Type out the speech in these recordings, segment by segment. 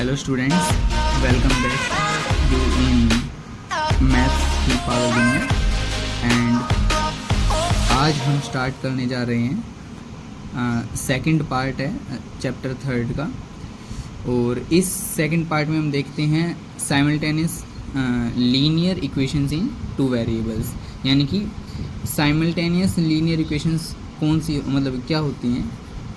Hello students, welcome back to in maths की power दुनिया and आज हम स्टार्ट करने जा रहे हैं सेकंड पार्ट है चैप्टर 3 का। और इस सेकंड पार्ट में हम देखते हैं simultaneous linear equations in two variables, यानी कि साइमल्टेनियस लीनियर इक्वेशंस कौन सी मतलब क्या होती हैं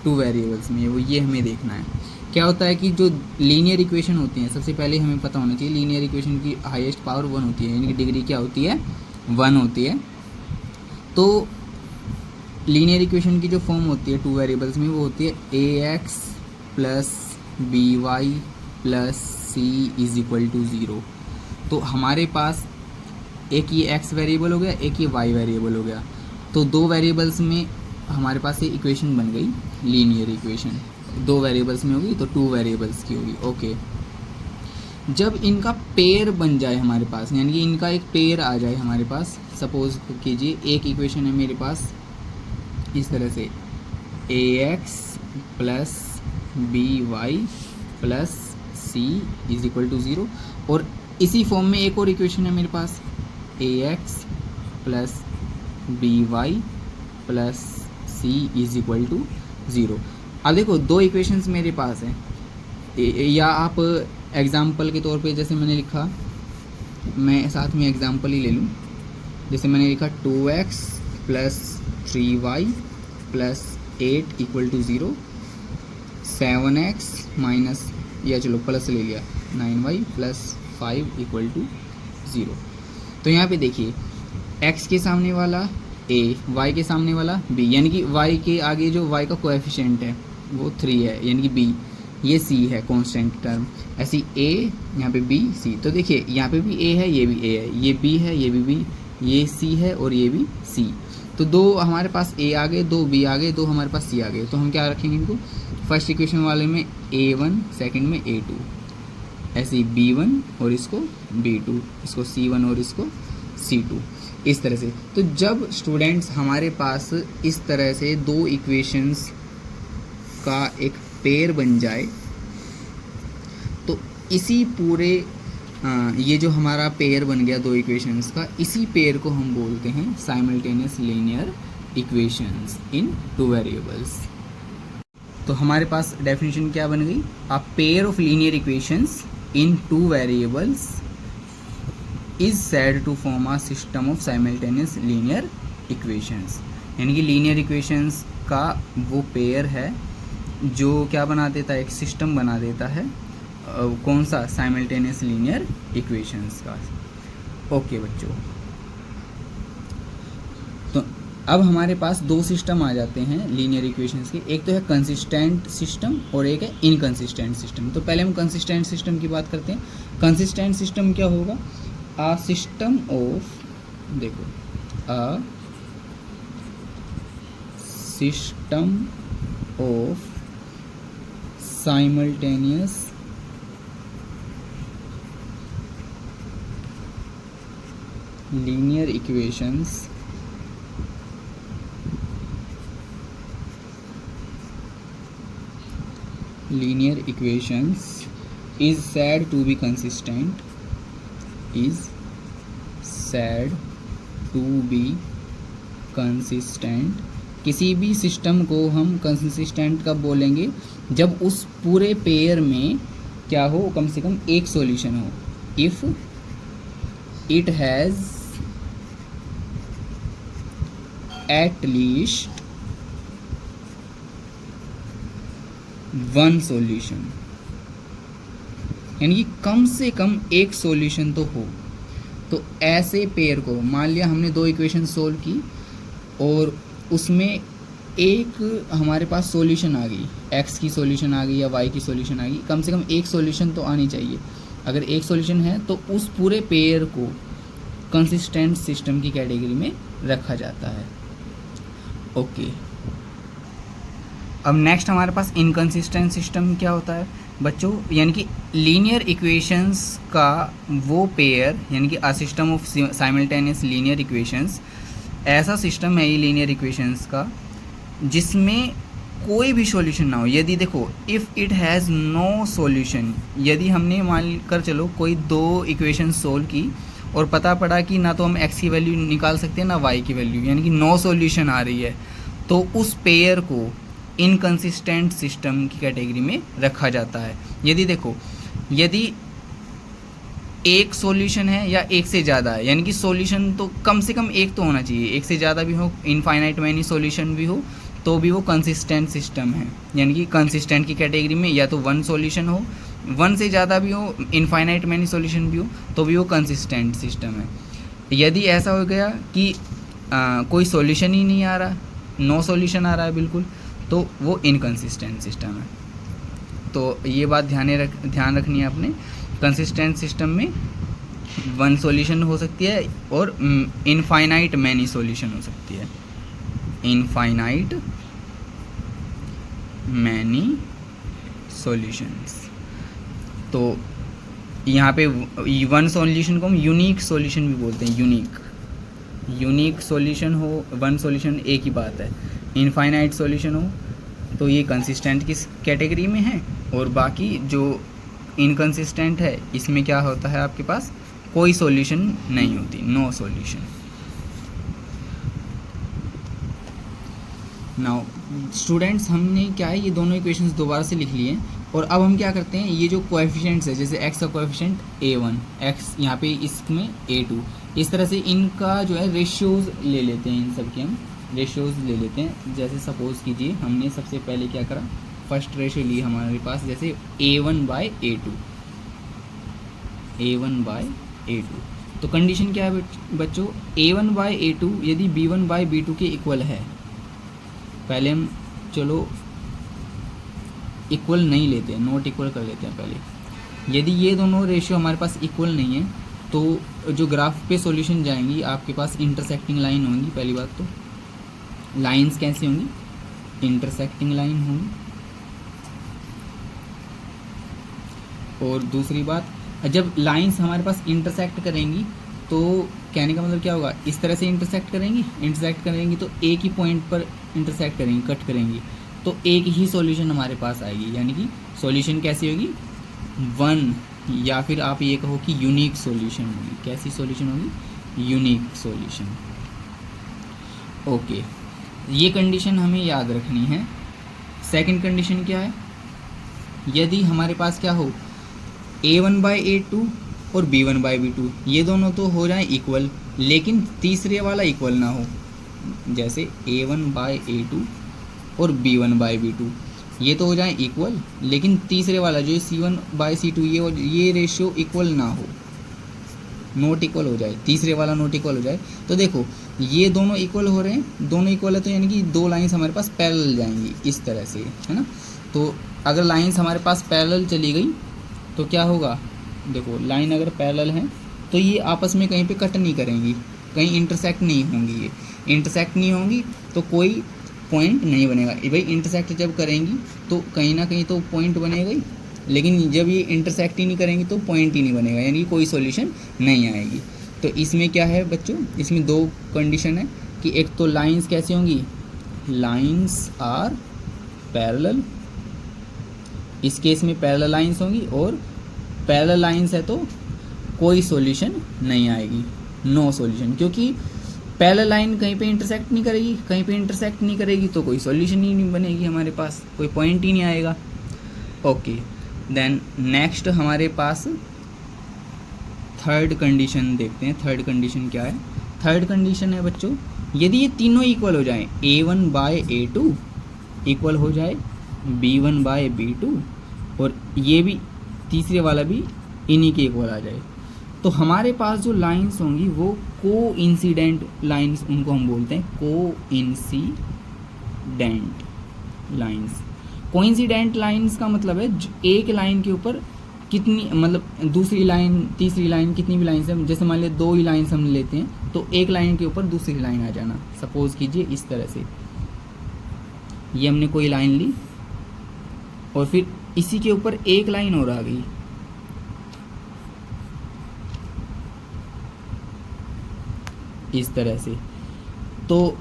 टू वेरिएबल्स में, वो ये हमें देखना है। क्या होता है कि जो लीनियर इक्वेशन होती हैं, सबसे पहले हमें पता होना चाहिए लीनियर इक्वेशन की हाईएस्ट पावर 1 होती है, यानी कि डिग्री क्या होती है 1 होती है। तो लीनियर इक्वेशन की जो फॉर्म होती है टू वेरिएबल्स में वो होती है ax plus by plus c is equal to 0। तो हमारे पास एक ये x वेरिएबल हो गया, एक ये y वेरिएबल हो गया, तो दो वेरिएबल्स में हमारे पास ये इक्वेशन बन गई लीनियर इक्वेशन। दो वेरिएबल्स में होगी तो टू वेरिएबल्स की होगी। ओके, जब इनका पेयर बन जाए हमारे पास, यानी कि इनका एक पेयर आ जाए हमारे पास, सपोज कीजिए एक इक्वेशन है मेरे पास इस तरह से ax plus by plus c is equal to 0, और इसी फॉर्म में एक और इक्वेशन है मेरे पास ax plus by plus c is equal to 0। अब देखो दो इक्वेशंस मेरे पास हैं, या आप एग्जाम्पल के तौर पे जैसे मैंने लिखा, मैं साथ में एग्जाम्पल ही ले लूँ। जैसे मैंने लिखा 2x plus 3y plus 8 equal to 0, 7x minus या चलो प्लस ले लिया 9y प्लस 5 इक्वल टू 0। तो यहाँ पे देखिए x के सामने वाला a, y के सामने वाला b, यानी कि y के आगे जो y का कोएफिशिएंट है वो 3 है, यानी कि b, ये c है कांस्टेंट टर्म, ऐसी a यहाँ पे b c। तो देखिए यहाँ पे भी a है, ये भी a है, ये b है, ये भी b, ये c है और ये भी c। तो दो हमारे पास a आ गए, दो b आ गए, दो हमारे पास c आ गए। तो हम क्या रखेंगे इनको, फर्स्ट इक्वेशन वाले में a1, सेकंड में a2, ऐसे ही b1 और इसको b2, इसको c1 और इसको c2, इस तरह से। तो जब स्टूडेंट्स हमारे पास इस तरह से दो इक्वेशंस का एक पेयर बन जाए, तो इसी पूरे ये जो हमारा पेयर बन गया दो इक्वेशंस का, इसी पेयर को हम बोलते हैं simultaneous linear equations in two variables. तो हमारे पास डेफिनेशन क्या बन गई, a pair of linear equations in two variables is said to form a system of simultaneous linear equations. यानी कि लीनियर इक्वेशंस का वो पेयर है जो क्या बना देता है, एक सिस्टम बना देता है। कौन सा, साइमल्टेनियस लीनियर इक्वेशंस का। ओके बच्चों, तो अब हमारे पास दो सिस्टम आ जाते हैं लीनियर इक्वेशंस के, एक तो है कंसिस्टेंट सिस्टम और एक है इनकंसिस्टेंट सिस्टम। तो पहले हम कंसिस्टेंट सिस्टम की बात करते हैं। कंसिस्टेंट सिस्टम क्या होगा, a system of, देखो a system of simultaneous linear equations is said to be consistent, is said to be consistent। किसी भी सिस्टम को हम कंसिस्टेंट कब बोलेंगे, जब उस पूरे पेयर में क्या हो, कम से कम एक सॉल्यूशन हो। If it has at least one solution, यानी कि कम से कम एक सॉल्यूशन तो हो। तो ऐसे पेयर को, मान लिया हमने दो इक्वेशन सोल्व की और उसमें एक हमारे पास सॉल्यूशन आ गई, x की सॉल्यूशन आ गई या y की सॉल्यूशन आ गई, कम से कम एक सॉल्यूशन तो आनी चाहिए। अगर एक सॉल्यूशन है तो उस पूरे पेयर को कंसिस्टेंट सिस्टम की कैटेगरी में रखा जाता है। ओके, अब नेक्स्ट हमारे पास इनकंसिस्टेंट सिस्टम क्या होता है बच्चों, यानी कि लीनियर इक्वेशंस का वो पेयर, यानी कि अ system of simultaneous linear equations, ऐसा सिस्टम है ये लीनियर इक्वेशंस का जिसमें कोई भी सॉल्यूशन ना हो, यदि देखो if it has no solution, यदि हमने मान कर चलो कोई दो इक्वेशन सोल्व की और पता पड़ा कि ना तो हम x की वैल्यू निकाल सकते हैं ना y की वैल्यू, यानी कि नो सॉल्यूशन आ रही है, तो उस पेयर को इनकंसिस्टेंट सिस्टम की कैटेगरी में रखा जाता है। यदि देखो यदि एक सॉल्यूशन है या एक से ज़्यादा है, यानी कि सॉल्यूशन तो कम से कम एक तो होना चाहिए, एक से ज़्यादा भी हो, इनफाइनाइट मैनी सॉल्यूशन भी हो, तो भी वो कंसिस्टेंट सिस्टम है। यानी कि कंसिस्टेंट की कैटेगरी में या तो वन सॉल्यूशन हो, वन से ज़्यादा भी हो, इनफाइनाइट मैनी सॉल्यूशन भी हो, तो भी वो कंसिस्टेंट सिस्टम है। यदि ऐसा हो गया कि कोई सॉल्यूशन ही नहीं आ रहा, नो सॉल्यूशन आ रहा है बिल्कुल, तो वो इनकंसिस्टेंट सिस्टम है। तो ये बात ध्यान रखनी है आपने, कंसिस्टेंट सिस्टम में वन सॉल्यूशन हो सकती है और इनफाइनाइट मैनी सॉल्यूशन हो सकती है, इनफाइनाइट मैनी सॉल्यूशंस। तो यहाँ पे वन सॉल्यूशन को हम यूनिक सॉल्यूशन भी बोलते हैं, यूनिक सॉल्यूशन हो, वन सॉल्यूशन एक ही बात है। इनफाइनाइट सॉल्यूशन हो तो ये कंसिस्टेंट किस कैटेगरी में है, और बाकी जो इनकंसिस्टेंट है इसमें क्या होता है, आपके पास कोई सॉल्यूशन नहीं होती, नो सॉल्यूशन। नाउ स्टूडेंट्स, हमने क्या है ये दोनों इक्वेशंस दोबारा से लिख लिए हैं, और अब हम क्या करते हैं, ये जो कोएफिशिएंट्स है, जैसे x का कोएफिशिएंट a1, x यहाँ पे इसमें a2, इस तरह से इनका जो है रेशियोज ले लेते हैं, इन सब के हम रेशियोज ले लेते हैं। जैसे सपोज कीजिए हमने सबसे पहले क्या करा, फर्स्ट रेशियो ली हमारे पास, जैसे a1/a2, a1/a2। तो कंडीशन क्या है बच्चों, a1/a2 यदि b1/b2 के इक्वल है, पहले हम चलो इक्वल नहीं लेते हैं, नॉट इक्वल कर लेते हैं पहले। यदि ये दोनों रेशियो हमारे पास इक्वल नहीं है, तो जो ग्राफ पे सॉल्यूशन जाएंगी आपके पास इंटरसेक्टिंग लाइन होंगी। पहली बात तो लाइंस कैसी होंगी, इंटरसेक्टिंग लाइन होंगी। और दूसरी बात, जब लाइंस हमारे पास इंटरसेक्ट करेंगी तो कहने का मतलब क्या होगा, इस तरह से इंटरसेक्ट करेंगी तो एक ही पॉइंट पर इंटरसेक्ट करेंगी, कट करेंगी, तो एक ही सॉल्यूशन हमारे पास आएगी। यानी कि सॉल्यूशन कैसी होगी, वन, या फिर आप ये कहो कि यूनिक सॉल्यूशन होगी। कैसी सॉल्यूशन होगी, यूनिक सॉल्यूशन। ओके, ये कंडीशन हमें याद रखनी है। सेकंड कंडीशन क्या है, यदि हमारे पास क्या हो, a1/a2 और b1/b2 ये दोनों तो हो जाए इक्वल, लेकिन तीसरे वाला इक्वल ना हो। जैसे a1/a2 और b1/b2 ये तो हो जाए इक्वल, लेकिन तीसरे वाला जो c1/c2 ये रेशियो इक्वल ना हो, नोट इक्वल हो जाए, तीसरे वाला नोट इक्वल हो जाए। तो देखो ये दोनों इक्वल हो रहे हैं, दोनों इक्वल है, तो यानी कि दो लाइंस हमारे पास पैरेलल जाएंगी इस तरह से, है ना। तो अगर लाइंस हमारे पास पैरेलल चली गई तो क्या होगा, देखो लाइन अगर पैरेलल है तो ये आपस में कहीं पे कट नहीं करेंगी, कहीं इंटरसेक्ट नहीं होंगी। ये इंटरसेक्ट नहीं होंगी तो कोई पॉइंट नहीं बनेगा। भाई इंटरसेक्ट जब करेंगी तो कहीं ना कहीं तो पॉइंट बनेगा ही, लेकिन जब ये इंटरसेक्ट ही नहीं करेंगी तो पॉइंट ही नहीं बनेगा, यानी कि कोई सॉल्यूशन नहीं आएगी। तो इसमें क्या है बच्चों, इसमें दो कंडीशन है कि एक तो लाइंस कैसी होंगी, लाइंस आर पैरेलल, इस केस में पैरेलल लाइंस होंगी, और पैरेलल लाइंस है तो कोई सॉल्यूशन नहीं आएगी, नो सॉल्यूशन, क्योंकि पैरेलल लाइन कहीं पे इंटरसेक्ट नहीं करेगी, कहीं पे इंटरसेक्ट नहीं करेगी तो कोई सॉल्यूशन ही नहीं बनेगी, हमारे पास कोई पॉइंट ही नहीं आएगा। ओके, देन नेक्स्ट हमारे पास थर्ड कंडीशन देखते हैं। थर्ड कंडीशन क्या है, थर्ड कंडीशन है बच्चों, यदि ये तीनों इक्वल हो जाए, a1/a2 इक्वल हो जाए b1/b2 और ये भी तीसरे वाला भी इन्हीं के इक्वल आ जाए, तो हमारे पास जो लाइंस होंगी वो कोइंसिडेंट लाइंस, उनको हम बोलते हैं कोइंसिडेंट लाइंस। कोइंसिडेंट लाइंस का मतलब है एक लाइन के ऊपर कितनी, मतलब दूसरी लाइन तीसरी लाइन कितनी भी लाइंस है, जैसे मान लिया दो ही लाइंस हम लेते हैं तो एक लाइन के ऊपर दूसरी लाइन आ जाना। सपोज कीजिए इस तरह से ये हमने कोई लाइन ली और फिर इसी के ऊपर एक लाइन और आ गई, इस तरह से। तो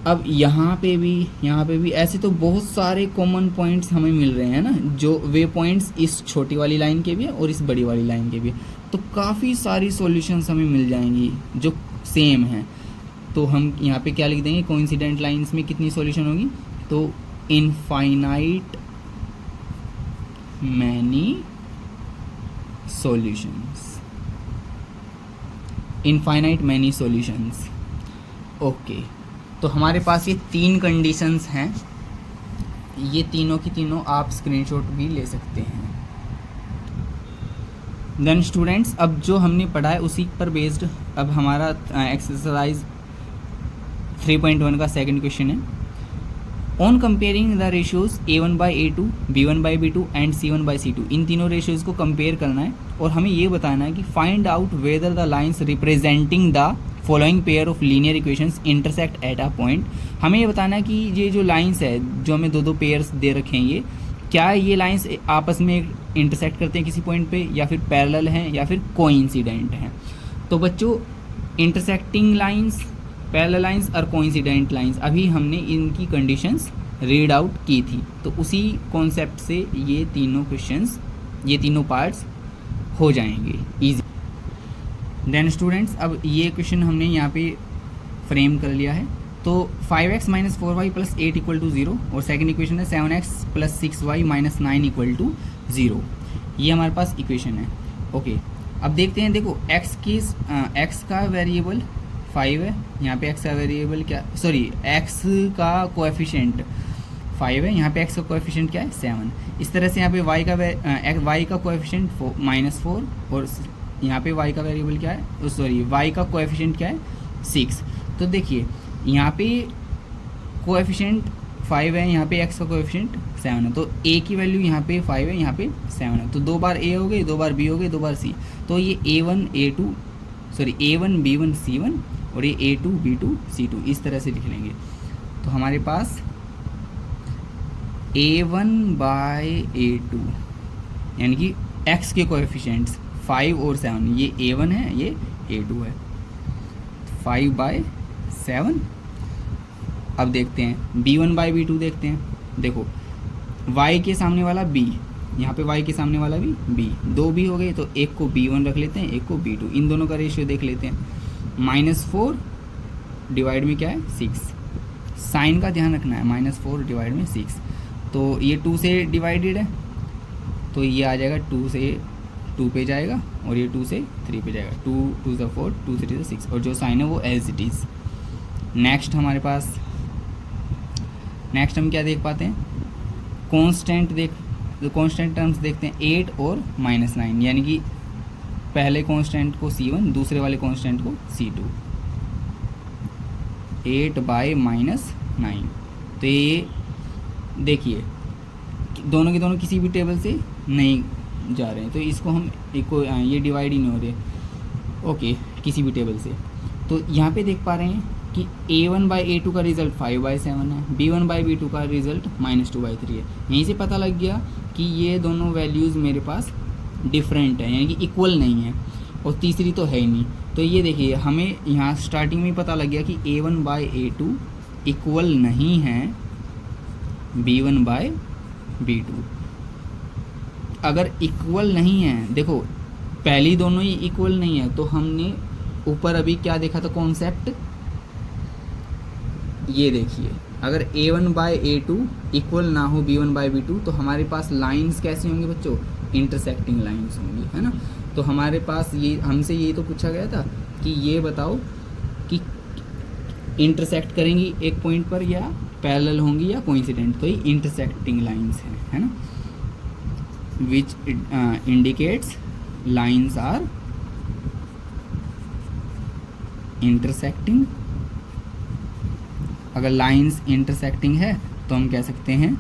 अब यहाँ पे भी ऐसे तो बहुत सारे कॉमन पॉइंट्स हमें मिल रहे हैं ना, जो वे पॉइंट्स इस छोटी वाली लाइन के भी है और इस बड़ी वाली लाइन के भी है, तो काफ़ी सारी सॉल्यूशंस हमें मिल जाएंगी जो सेम हैं। तो हम यहाँ पे क्या लिख देंगे, कोइंसिडेंट लाइंस में कितनी सॉल्यूशन होगी, तो infinite many solutions, infinite many solutions. Okay, तो हमारे पास ये 3 कंडीशंस हैं, ये तीनों की तीनों आप स्क्रीनशॉट भी ले सकते हैं। देन स्टूडेंट्स, अब जो हमने पढ़ा है उसी पर बेस्ड अब हमारा एक्सरसाइज 3.1 का सेकंड क्वेश्चन है। On comparing the ratios A1/A2, B1/B2 and C1/C2, इन तीनों रेशियोज को कंपेयर करना है और हमें ये बताना है कि find out whether the lines representing the following pair of linear equations intersect at a point. हमें ये बताना है कि ये जो लाइंस है, जो हमें दो पेयर्स दे रखे हैं, ये क्या ये लाइंस आपस में इंटरसेक्ट करते हैं किसी पॉइंट पे, या फिर पैरेलल हैं, या फिर कोइंसिडेंट हैं। तो बच्चों, इंटरसेक्टिंग लाइंस, पैरेलल लाइंस और कोइंसिडेंट लाइंस, अभी हमने इनकी कंडीशंस रीड आउट की थी, तो उसी कॉन्सेप्ट से ये तीनों क्वेश्चंस, ये तीनों पार्ट्स हो जाएंगे ईजी। देन स्टूडेंट्स, अब ये क्वेश्चन हमने यहाँ पे फ्रेम कर लिया है। तो 5x - 4y + 8 = 0 और सेकंड इक्वेशन है 7x + 6y - 9 = 0। ये हमारे पास इक्वेशन है। ओके, अब देखते हैं, देखो x का वेरिएबल 5 है, यहाँ पे x का वेरिएबल क्या, सॉरी x का कोएफिशिएंट 5 है, यहाँ पे x का कोएफिशिएंट क्या है 7। इस तरह से यहाँ पे y का कोएफिशिएंट -4 और यहाँ पे y का वेरिएबल क्या है, सॉरी y का कोएफिशिएंट क्या है 6। तो देखिए यहाँ पे कोएफिशिएंट 5 है, यहाँ पे x का कोएफिशिएंट 7 है, तो a की वैल्यू यहाँ पे 5 है, यहाँ पे 7 है, तो 2 बार a हो गई, 2 बार b हो गई, 2 बार c। तो ये a1 b1 c1 और ये a2 b2 c2 इस तरह से लिख लेंगे। तो हमारे पास a1/a2 यानी कि x के कोएफिशिएंट्स 5 और 7, ये a1 है, ये a2 है, 5/7। अब देखते हैं b1/b2, देखते हैं। देखो y के सामने वाला b, यहाँ पे y के सामने वाला भी b, 2 b हो गए, तो एक को b1 रख लेते हैं, एक को b2, इन दोनों का रेशियो देख लेते हैं। -4 डिवाइड में क्या है 6, साइन का ध्यान रखना है, -4 डिवाइड में 6, तो ये 2 से डिवाइडेड है, तो ये आ जाएगा 2 से 2 पे जाएगा और ये 2 से 3 पे जाएगा, 2 2 से 4, 2 3 से 6, और जो साइन है वो एज इट इज़। नेक्स्ट हमारे पास, नेक्स्ट हम क्या देख पाते हैं, कांस्टेंट टर्म्स देखते हैं 8 और -9, यानी कि पहले कांस्टेंट को c1, दूसरे वाले कांस्टेंट को c2, 8/-9। तो ये देखिए दोनों के दोनों किसी भी टेबल से नहीं जा रहे हैं, तो इसको हम ये डिवाइड ही नहीं हो रहे, ओके, किसी भी टेबल से। तो यहाँ पे देख पा रहे हैं कि a1/a2 का रिज़ल्ट 5/7 है, b1/b2 का रिज़ल्ट -2/3 है। यहीं से पता लग गया कि ये दोनों वैल्यूज़ मेरे पास डिफरेंट है, यानी कि इक्वल नहीं है, और तीसरी तो है ही नहीं। तो ये देखिए हमें यहाँ स्टार्टिंग में पता लग गया कि a1/a2 इक्वल नहीं है b1/b2। अगर इक्वल नहीं है, देखो पहली दोनों ही इक्वल नहीं है, तो हमने ऊपर अभी क्या देखा था कॉन्सेप्ट, ये देखिए, अगर a1/a2 इक्वल ना हो b1/b2, तो हमारे पास लाइंस कैसी होंगी बच्चों, इंटरसेक्टिंग लाइंस होंगी, है ना। तो हमारे पास ये, हमसे ये तो पूछा गया था कि ये बताओ कि इंटरसेक्ट करेंगी एक पॉइंट पर, या पैरेलल होंगी, या कोइंसिडेंट, तो ये इंटरसेक्टिंग लाइंस है ना, which indicates lines are intersecting. अगर लाइंस इंटरसेक्टिंग है तो हम कह सकते हैं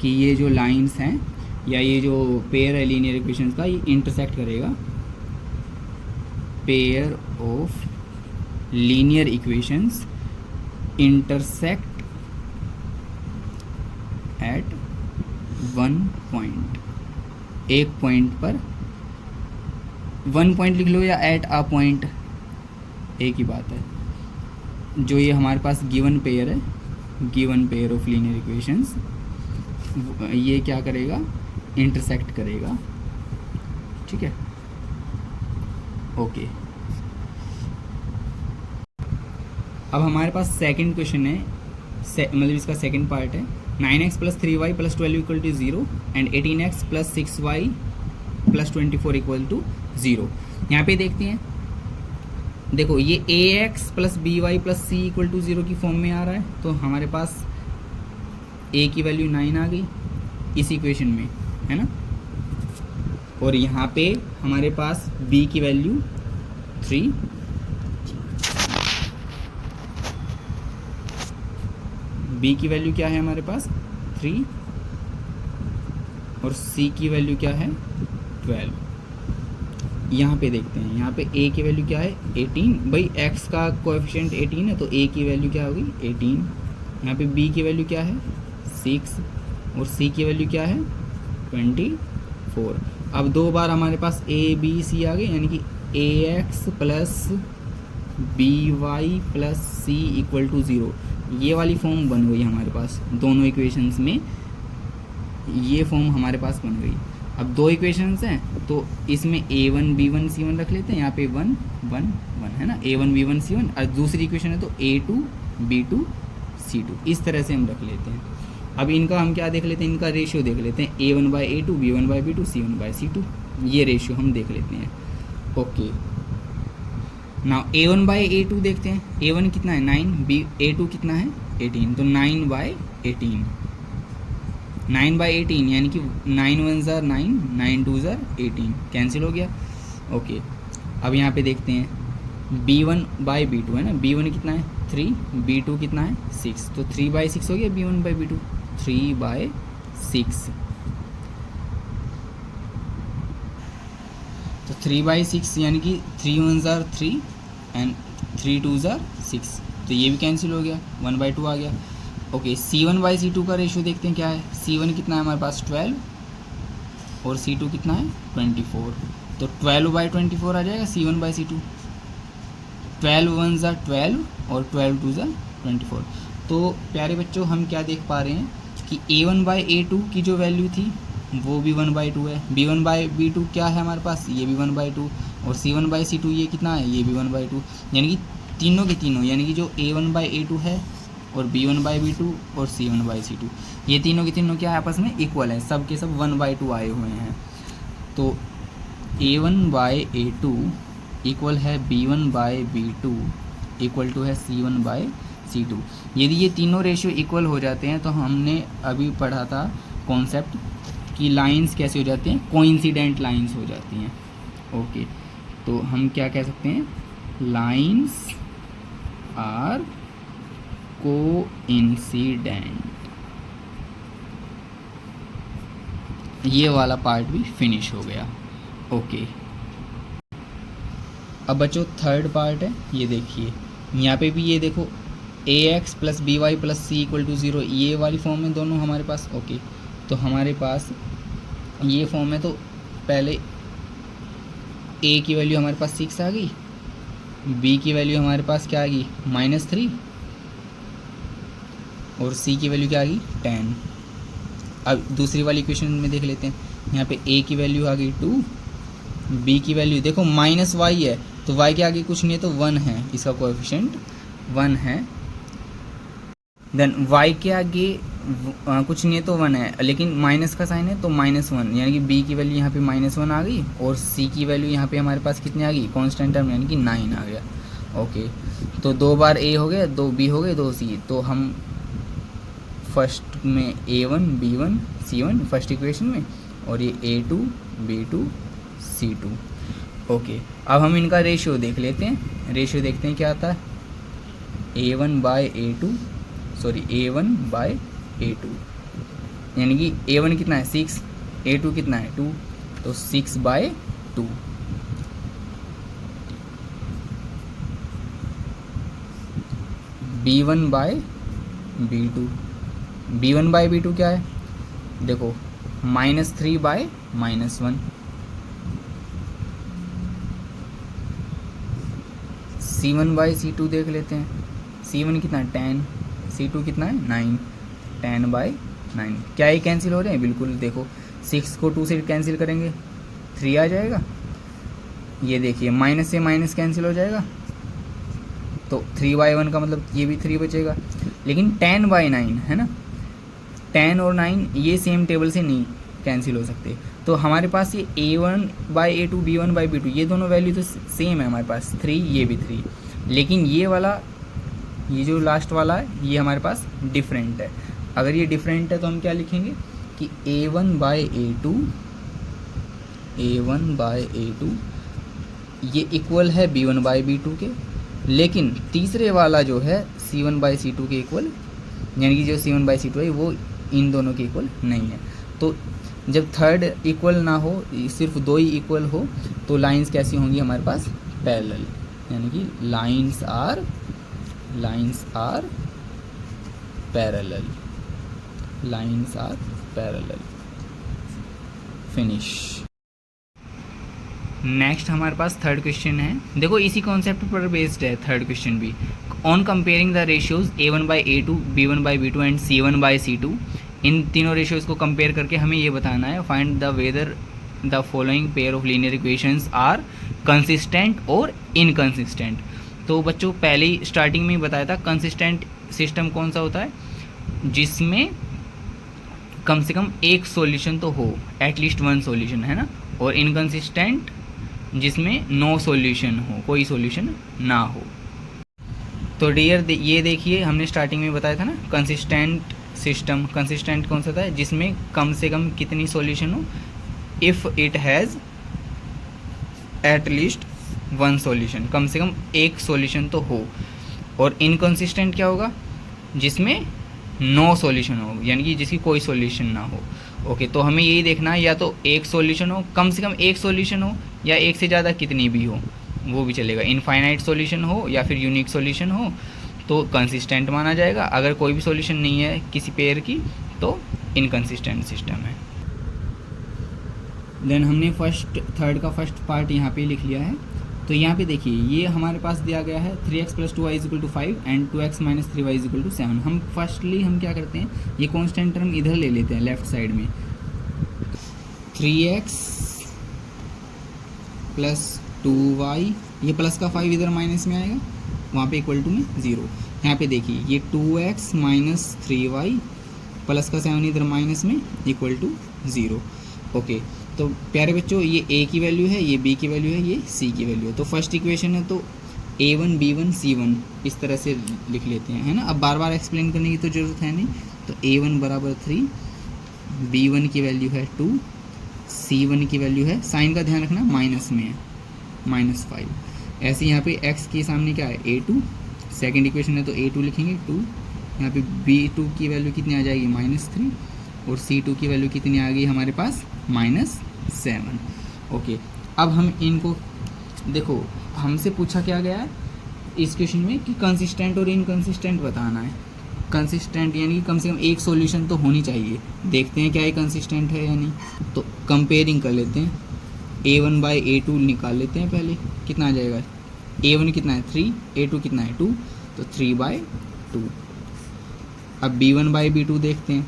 कि ये जो लाइंस हैं या ये जो पेयर है लीनियर इक्वेशंस का, ये इंटरसेक्ट करेगा, pair of linear equations intersect at one point, एक पॉइंट पर, वन पॉइंट लिख लो या एट अ पॉइंट, एक ही बात है। जो ये हमारे पास गिवन पेयर है given pair of linear equations, ये क्या करेगा, इंटरसेक्ट करेगा, ठीक है। ओके, अब हमारे पास सेकंड क्वेश्चन है, मतलब इसका सेकंड पार्ट है, 9x + 3y + 12 = 0 and 18x + 6y + 24 = 0। यहाँ पे देखते हैं, देखो ये ax + by + c = 0 की फॉर्म में आ रहा है, तो हमारे पास a की वैल्यू 9 आ गई इस इक्वेशन में, है ना, और यहाँ पे हमारे पास b की वैल्यू 3, b की वैल्यू क्या है हमारे पास 3, और c की वैल्यू क्या है 12। यहाँ पे देखते हैं, यहाँ पे a की वैल्यू क्या है 18, भाई x का कोएफिशिएंट 18 है तो a की वैल्यू क्या होगी 18। यहाँ पे b की वैल्यू क्या है 6 और c की वैल्यू क्या है 24। अब दो बार हमारे पास a b c आ गए, यानी कि ax + by + c = 0, ये वाली फॉर्म बन गई हमारे पास दोनों इक्वेशंस में, ये फॉर्म हमारे पास बन गई। अब दो इक्वेशंस हैं तो इसमें a1 b1 c1 रख लेते हैं, यहाँ पे 1 1 1 है ना, a1 b1 c1, और दूसरी इक्वेशन है तो a2 b2 c2, इस तरह से हम रख लेते हैं। अब इनका हम क्या देख लेते हैं, इनका रेशियो देख लेते हैं, a1/a2 b1/b2 c1/c2, ये रेशियो हम देख लेते हैं। ओके, नाउ a1/a2 देखते हैं, a1 कितना है 9, a2 कितना है 18, तो 9/18, 9/18 यानी कि 9 1s are 9, 9 2s are 18, cancel हो गया। ओके, अब यहाँ पे देखते हैं b1/b2 है ना, b1 कितना है 3, b2 कितना है 6, तो 3/6 हो गया b1/b2, 3/6, तो 3/6 यानी कि 3 1s are 3 and 3 2s are 6, तो ये भी कैंसिल हो गया, 1/2 आ गया। ओके, c1/c2 का रेशियो देखते हैं क्या है, c1 कितना है हमारे पास 12 और c2 कितना है 24, तो 12/24 आ जाएगा c1/c2, 12 1s are 12 और 12 2s are 24। तो प्यारे बच्चों हम क्या देख पा रहे हैं कि a1/a2 की जो वैल्यू थी वो भी 1/2 है, b1/b2 क्या है हमारे पास, ये भी 1/2, और c1/c2 ये कितना है, ये भी 1/2, यानी कि तीनों के तीनों, यानी कि जो a1/a2 है और b1/b2 और c1/c2, ये तीनों के तीनों क्या है आपस में इक्वल है, सब के सब 1/2 आए हुए हैं। तो a1/a2 इक्वल है b1/b2 इक्वल टू है c1/c2। यदि ये तीनों रेशियो इक्वल हो जाते हैं तो हमने अभी पढ़ा था कॉन्सेप्ट कि लाइंस कैसे हो जाती हैं, कोइंसिडेंट लाइंस हो जाती हैं। ओके, तो हम क्या कह सकते हैं, लाइंस आर कोइंसिडेंट। ये वाला पार्ट भी फिनिश हो गया। ओके, अब बच्चों थर्ड पार्ट है, ये देखिए यहाँ पे भी ये देखो ax + by + c = 0, ये वाली फॉर्म है दोनों हमारे पास। ओके, तो हमारे पास ये फॉर्म है, तो पहले a की वैल्यू हमारे पास 6 आ गई, b की वैल्यू हमारे पास क्या आ गई -3, और c की वैल्यू क्या आ गई 10। अब दूसरी वाली इक्वेशन में देख लेते हैं, यहाँ पे a की वैल्यू आ गई 2, b की वैल्यू देखो -y है तो y के आगे कुछ नहीं है तो 1 है, इसका कोएफिशिएंट 1 है, देन y के आगे कुछ नहीं है तो 1 है, लेकिन माइनस का साइन है तो -1, यानी कि b की वैल्यू यहाँ पे -1 आ गई, और c की वैल्यू यहाँ पे हमारे पास कितनी आ गई कांस्टेंट टर्म, यानी कि 9 आ गया। ओके, तो 2 बार a हो गया, 2 b हो गए, 2 c, तो हम फर्स्ट में a1 b1 c1 first equation में, और ये a2 b2 c2। ओके, अब हम इनका रेशियो देख लेते हैं, रेशियो देखते हैं क्या आता है, a1/a2 यानी कि a1 कितना है 6, a2 कितना है 2, तो 6/2। b1/b2, b1/b2 क्या है देखो -3/-1, c1/c2 देख लेते हैं, c1 कितना है 10, C2 कितना है 9, 10/9। क्या ये कैंसिल हो रहे हैं? बिल्कुल। देखो 6 को 2 से कैंसिल करेंगे 3 आ जाएगा। ये देखिए माइनस से माइनस कैंसिल हो जाएगा, तो 3/1 का मतलब ये भी 3 बचेगा। लेकिन 10/9 है ना, 10 और 9 ये सेम टेबल से नहीं कैंसिल हो सकते, तो हमारे पास ये A1/A2 B1/B2 ये दोनों वैल्यू तो सेम है हमारे पास, 3 ये भी 3, लेकिन ये वाला, ये जो लास्ट वाला है ये हमारे पास डिफरेंट है। अगर ये डिफरेंट है तो हम क्या लिखेंगे कि A1/A2 ये इक्वल है B1/B2 के, लेकिन तीसरे वाला जो है C1/C2 के इक्वल, यानी कि जो C1/C2 है वो इन दोनों के इक्वल नहीं है। तो जब थर्ड इक्वल ना हो, सिर्फ 2 ही इक्वल हो, तो लाइंस कैसी होंगी हमारे पास? पैरेलल, यानी कि lines are parallel, lines are parallel. Finish. Next हमारे पास थर्ड क्वेश्चन है। देखो इसी कॉन्सेप्ट पर बेस्ड है थर्ड क्वेश्चन भी। On comparing the ratios A1/A2 B1/B2 and C1/C2, इन तीनों रेशियोज़ को कंपेयर करके हमें ये बताना है find the whether the following pair of linear equations are consistent और इनकंसिस्टेंट। तो बच्चों पहले ही स्टार्टिंग में ही बताया था, कंसिस्टेंट सिस्टम कौन सा होता है? जिसमें कम से कम एक सॉल्यूशन तो हो, एटलीस्ट 1 सॉल्यूशन, है ना। और इनकंसिस्टेंट जिसमें नो सॉल्यूशन हो, कोई सॉल्यूशन ना हो। तो डियर ये देखिए हमने स्टार्टिंग में बताया था ना, कंसिस्टेंट सिस्टम, कंसिस्टेंट कौन सा था? जिसमें कम से कम कितनी सॉल्यूशन हो? If it has at least 1 solution, कम से कम एक सॉल्यूशन तो हो। और इनकंसिस्टेंट क्या होगा? जिसमें नो सॉल्यूशन हो, यानी कि जिसकी कोई सॉल्यूशन ना हो। ओके, तो हमें यही देखना है, या तो एक सॉल्यूशन हो, कम से कम एक सॉल्यूशन हो, या एक से ज़्यादा कितनी भी हो वो भी चलेगा। इनफाइनाइट सॉल्यूशन हो या फिर यूनिक सॉल्यूशन हो तो कंसिस्टेंट माना जाएगा। अगर कोई भी सॉल्यूशन नहीं है किसी पेयर की तो इनकंसिस्टेंट सिस्टम है। देन हमने थर्ड का फर्स्ट पार्ट यहाँ पे लिख लिया है। तो यहाँ पे देखिए ये हमारे पास दिया गया है 3x + 2y = 5 and 2x - 3y = 7। हम फर्स्टली हम क्या करते हैं, ये कॉन्स्टेंट टर्म इधर ले लेते हैं लेफ्ट साइड में। 3x + 2y, ये प्लस का 5 इधर माइनस में आएगा, वहाँ पे इक्वल टू में 0। यहाँ पे देखिए ये 2x - 3y प्लस का 7 इधर माइनस में इक्वल टू 0। ओके, तो प्यारे बच्चों ये a की वैल्यू है, ये b की वैल्यू है, ये c की वैल्यू है। तो फर्स्ट इक्वेशन है तो a1 b1 c1 इस तरह से लिख लेते हैं, है ना। अब बार बार एक्सप्लेन करने की तो ज़रूरत है नहीं। तो a1 = 3, b1 की वैल्यू है 2, c1 की वैल्यू है, साइन का ध्यान रखना माइनस में है, -5। ऐसे यहाँ पे x के सामने क्या है a2, सेकेंड इक्वेशन है तो a2 लिखेंगे 2। यहाँ पे b2 की वैल्यू कितनी आ जाएगी -3, और c2 की वैल्यू कितनी आ गई हमारे पास -7। ओके, अब हम इनको देखो, हमसे पूछा क्या गया है इस क्वेश्चन में कि कंसिस्टेंट और इनकंसिस्टेंट बताना है। कंसिस्टेंट यानी कि कम से कम एक सॉल्यूशन तो होनी चाहिए। देखते हैं क्या ये कंसिस्टेंट है या नहीं। तो कंपेयरिंग कर लेते हैं, A1/A2 निकाल लेते हैं पहले, कितना आ जाएगा? A1 कितना है 3, A2 कितना है 2, तो 3/2। अब B1/B2 देखते हैं,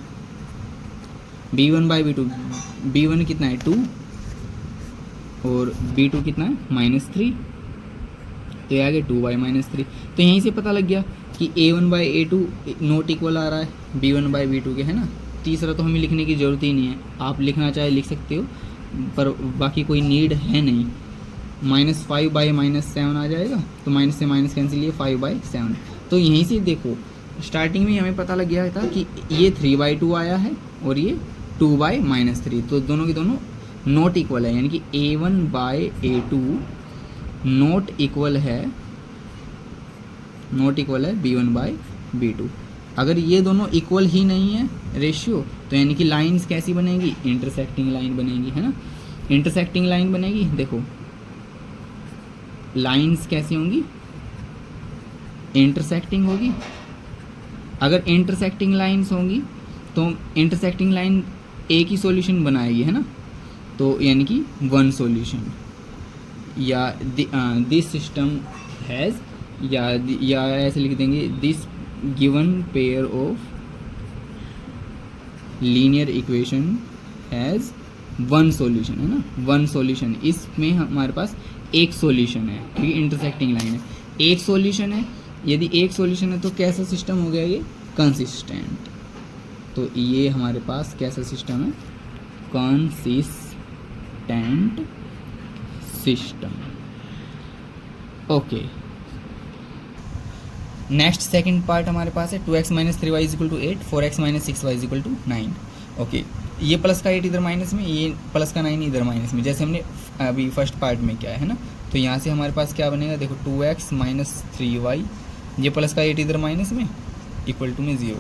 B1/B2, B1 कितना है 2 और B2 कितना है -3, तो ये आ गया 2/-3। तो यहीं से पता लग गया कि A1/A2 नॉट इक्वल आ रहा है B1/B2 के, है ना। तीसरा तो हमें लिखने की ज़रूरत ही नहीं है, आप लिखना चाहे लिख सकते हो, पर बाकी कोई नीड है नहीं। -5/-7 आ जाएगा, तो माइनस से माइनस कैंसिल, ये 5/7। तो यहीं से देखो स्टार्टिंग में हमें पता लग गया था कि ये 3/2 आया है और ये 2/-3, तो दोनों के दोनों नॉट इक्वल है, यानी कि A1/A2 नॉट इक्वल है B1/B2। अगर ये दोनों इक्वल ही नहीं है रेशियो, तो यानी कि लाइंस कैसी बनेगी? इंटरसेक्टिंग लाइन बनेगी, है ना। इंटरसेक्टिंग लाइन बनेगी, देखो लाइंस कैसी होंगी? इंटरसेक्टिंग होगी। अगर इंटरसेक्टिंग लाइंस होंगी तो इंटरसेक्टिंग लाइन एक ही सॉल्यूशन बनाएगी, है ना। तो यानी कि 1 सॉल्यूशन, या दिस सिस्टम हैज़, या ऐसे लिख देंगे this given pair of linear equation has one solution, है ना, वन सॉल्यूशन। इसमें हमारे पास एक सॉल्यूशन है, ठीक है, इंटरसेक्टिंग लाइन है, एक सॉल्यूशन है। यदि एक सॉल्यूशन है तो कैसा सिस्टम हो गया ये, कंसिस्टेंट। तो ये हमारे पास कैसा सिस्टम है, consistent system. Okay, next second part हमारे पास है 2x minus 3y equal to 8, 4x minus 6y equal to 9। Okay, ये प्लस का 8 इधर माइनस में, ये प्लस का 9 इधर माइनस में, जैसे हमने अभी फर्स्ट पार्ट में किया है ना। तो यहाँ से हमारे पास क्या बनेगा, देखो 2x माइनस 3y, ये प्लस का 8 इधर माइनस में, इक्वल टू में 0।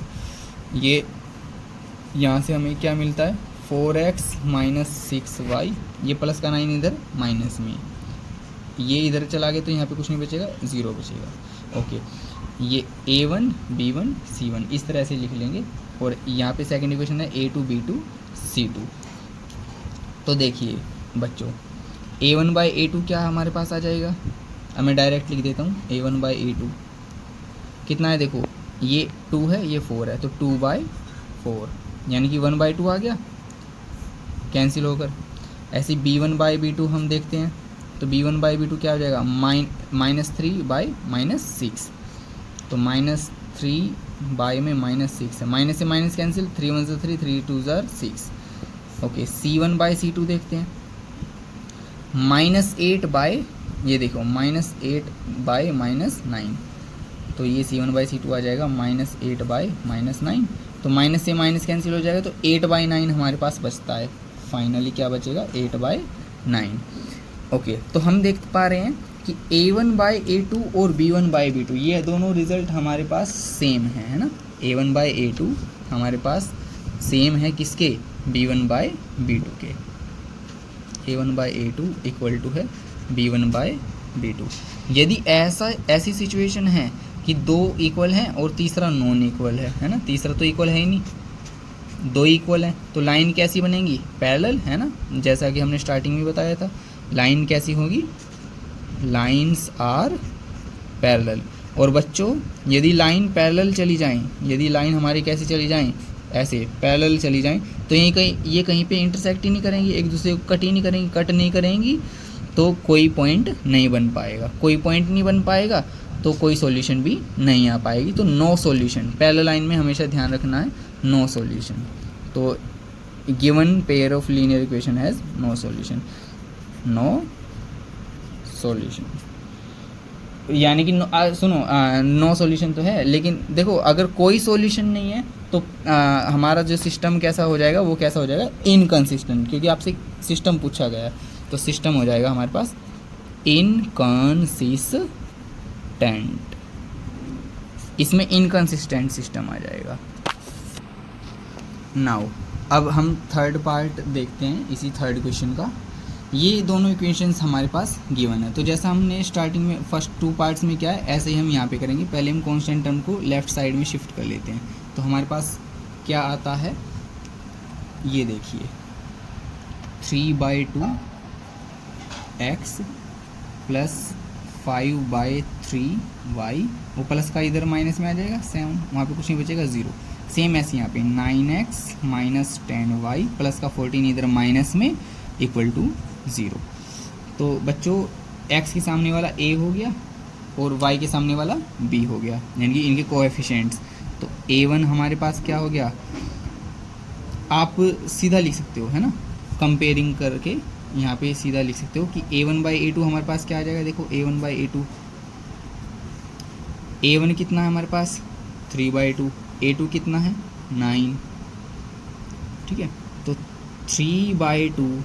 ये यहाँ से हमें क्या मिलता है, 4x माइनस 6y, ये प्लस का 9 इधर माइनस में, ये इधर चला गया तो यहाँ पे कुछ नहीं बचेगा, 0 बचेगा। ओके, ये a1 b1 c1 इस तरह से लिख लेंगे। और यहाँ पे सेकंड इक्वेशन है a2 b2 c2। तो देखिए बच्चों, a1 बाई a2 क्या हमारे पास आ जाएगा, अब मैं डायरेक्ट लिख देता हूँ, a1 बाई a2 कितना है, देखो ये 2 है, ये 4 है, तो 2 बाई 4 यानी कि 1 बाई 2 आ गया कैंसिल होकर। ऐसे b1 बाई b2 हम देखते हैं, तो b1 बाई b2 क्या हो जाएगा, माइनस 3 बाई माइनस 6, तो माइनस 3 बाई में माइनस 6 है, माइनस से minus cancel, 3 1 3 3 2 6। Okay, c1 by c2 देखते हैं, माइनस 8 बाई, ये देखो माइनस 8 बाई माइनस 9, तो ये c1 बाई c2 आ जाएगा माइनस 8 बाई माइनस 9। तो माइनस से माइनस कैंसिल हो जाएगा, तो 8 बाई 9 हमारे पास बचता है। फाइनली क्या बचेगा, 8 बाई 9। ओके, तो हम देख पा रहे हैं कि a1 बाई a2 और b1 बाई b2 ये दोनों रिजल्ट हमारे पास सेम है ना। a1 बाई a2 हमारे पास सेम है किसके, b1 बाई b2 के। a1 by a2 equal to है b1 बाई b2। यदि ऐसी सिचुएशन है कि दो इक्वल हैं और तीसरा नॉन इक्वल है ना, तीसरा तो इक्वल है ही नहीं, दो इक्वल हैं, तो लाइन कैसी बनेगी, पैरेलल, है ना, जैसा कि हमने स्टार्टिंग में बताया था। लाइन कैसी होगी, लाइन्स आर पैरेलल। और बच्चों यदि लाइन पैरेलल चली जाएं, यदि लाइन हमारी कैसे चली जाएं, ऐसे पैरेलल चली जाएं, तो ये कहीं पे इंटरसेक्ट ही नहीं करेंगी, एक दूसरे को कट ही नहीं करेंगी, कट नहीं करेंगी तो कोई पॉइंट नहीं बन पाएगा, कोई पॉइंट नहीं बन पाएगा तो कोई सॉल्यूशन भी नहीं आ पाएगी। तो नो सॉल्यूशन, पैरेलल लाइन में हमेशा ध्यान रखना है, नो सॉल्यूशन। तो given pair of linear equation has no solution, no solution, यानी कि सुनो, नो सॉल्यूशन तो है, लेकिन देखो अगर कोई सॉल्यूशन नहीं है तो हमारा जो सिस्टम कैसा हो जाएगा, वो कैसा हो जाएगा, इनकंसिस्टेंट, क्योंकि आपसे सिस्टम पूछा गया है, तो सिस्टम हो जाएगा हमारे पास इनकंसिस्टेंट। इसमें इनकंसिस्टेंट सिस्टम आ जाएगा। नाउ अब हम थर्ड पार्ट देखते हैं इसी थर्ड क्वेश्चन का। ये दोनों इक्वेशंस हमारे पास गिवन है, तो जैसा हमने स्टार्टिंग में फर्स्ट 2 पार्ट्स में किया है, ऐसे ही हम यहाँ पे करेंगे। पहले हम कांस्टेंट टर्म को लेफ़्ट साइड में शिफ्ट कर लेते हैं, तो हमारे पास क्या आता है, ये देखिए 3/2 x प्लस 5/3 y, वो प्लस का इधर माइनस में आ जाएगा 7, वहाँ पे कुछ नहीं बचेगा 0। सेम ऐसे यहाँ पे 9x माइनस 10y प्लस का 14 इधर माइनस में इक्वल टू 0। तो बच्चों x के सामने वाला a हो गया और y के सामने वाला b हो गया, यानी कि इनके कोएफिशिएंट्स। तो a1 हमारे पास क्या हो गया, आप सीधा लिख सकते हो, है ना, कंपेयरिंग करके यहाँ पे सीधा लिख सकते हो कि a1 बाई a2 हमारे पास क्या आ जाएगा। देखो a1 बाई a2, a1 कितना है हमारे पास 3/2, a2 कितना है 9, ठीक है। तो 3/2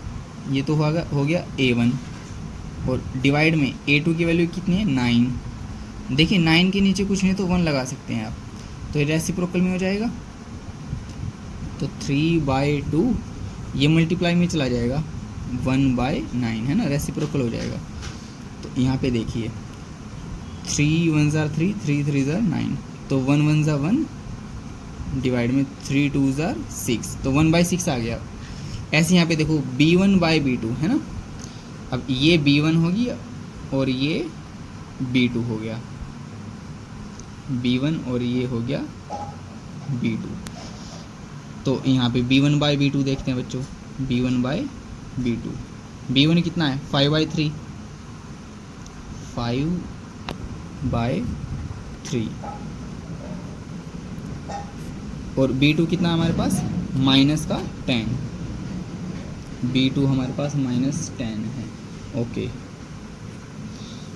ये तो हो गया a1, और डिवाइड में a2 की वैल्यू कितनी है 9। देखिए 9 के नीचे कुछ नहीं तो 1 लगा सकते हैं आप, तो ये रेसिप्रोकल में हो जाएगा। तो 3/2 ये मल्टीप्लाई में चला जाएगा 1/9, है ना, रेसिप्रोकल हो जाएगा। तो यहाँ पे देखिए 3 1 3 3 3 9, तो 1 1 1 डिवाइड में 3 2 6, तो 1/6 आ गया। ऐसे यहाँ पे देखो b1 बाई b2, है ना, अब ये b1 हो गया और ये b2 हो गया, B1 और ये हो गया B2। तो यहाँ पे B1 बाई B2 देखते हैं बच्चों, B1 बाई B2। B1 कितना है 5/3, 5/3 और B2 कितना है हमारे पास माइनस का 10, B2 हमारे पास -10 है। ओके,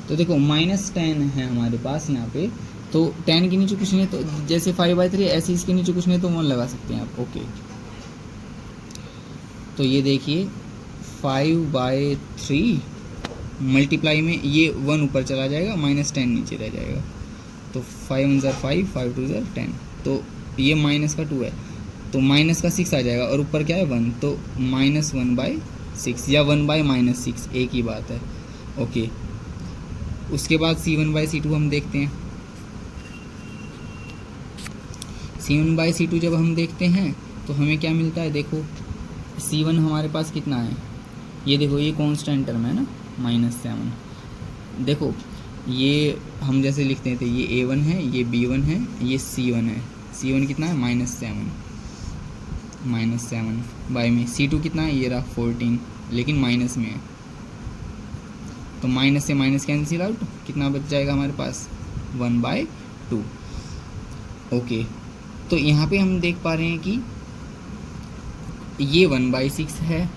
तो देखो -10 है हमारे पास यहाँ पे, तो 10 के नीचे कुछ नहीं है, तो जैसे 5/3 ऐसे इसके नीचे कुछ नहीं है तो 1 लगा सकते हैं आप। ओके, तो ये देखिए 5/3 मल्टीप्लाई में ये 1 ऊपर चला जाएगा, -10 नीचे रह जाएगा, तो 5 × 5, 5 × 2 10, तो ये माइनस का 2 है तो माइनस का 6 आ जाएगा और ऊपर क्या है 1, तो -1/6 या 1/-6 एक ही बात है। ओके, उसके बाद C1/C2 हम देखते हैं। C1/C2 जब हम देखते हैं तो हमें क्या मिलता है, देखो C1 हमारे पास कितना है, ये देखो ये कांस्टेंट टर्म है ना -7। देखो ये हम जैसे लिखते थे, ये A1 है, ये B1 है, ये C1 है। C1 कितना है -7 बाय में C2 कितना है, ये रहा 14 लेकिन माइनस में है, तो माइनस से माइनस कैंसिल आउट, कितना बच जाएगा हमारे पास 1/2। ओके, तो यहाँ पे हम देख पा रहे हैं कि ये 1/6 है।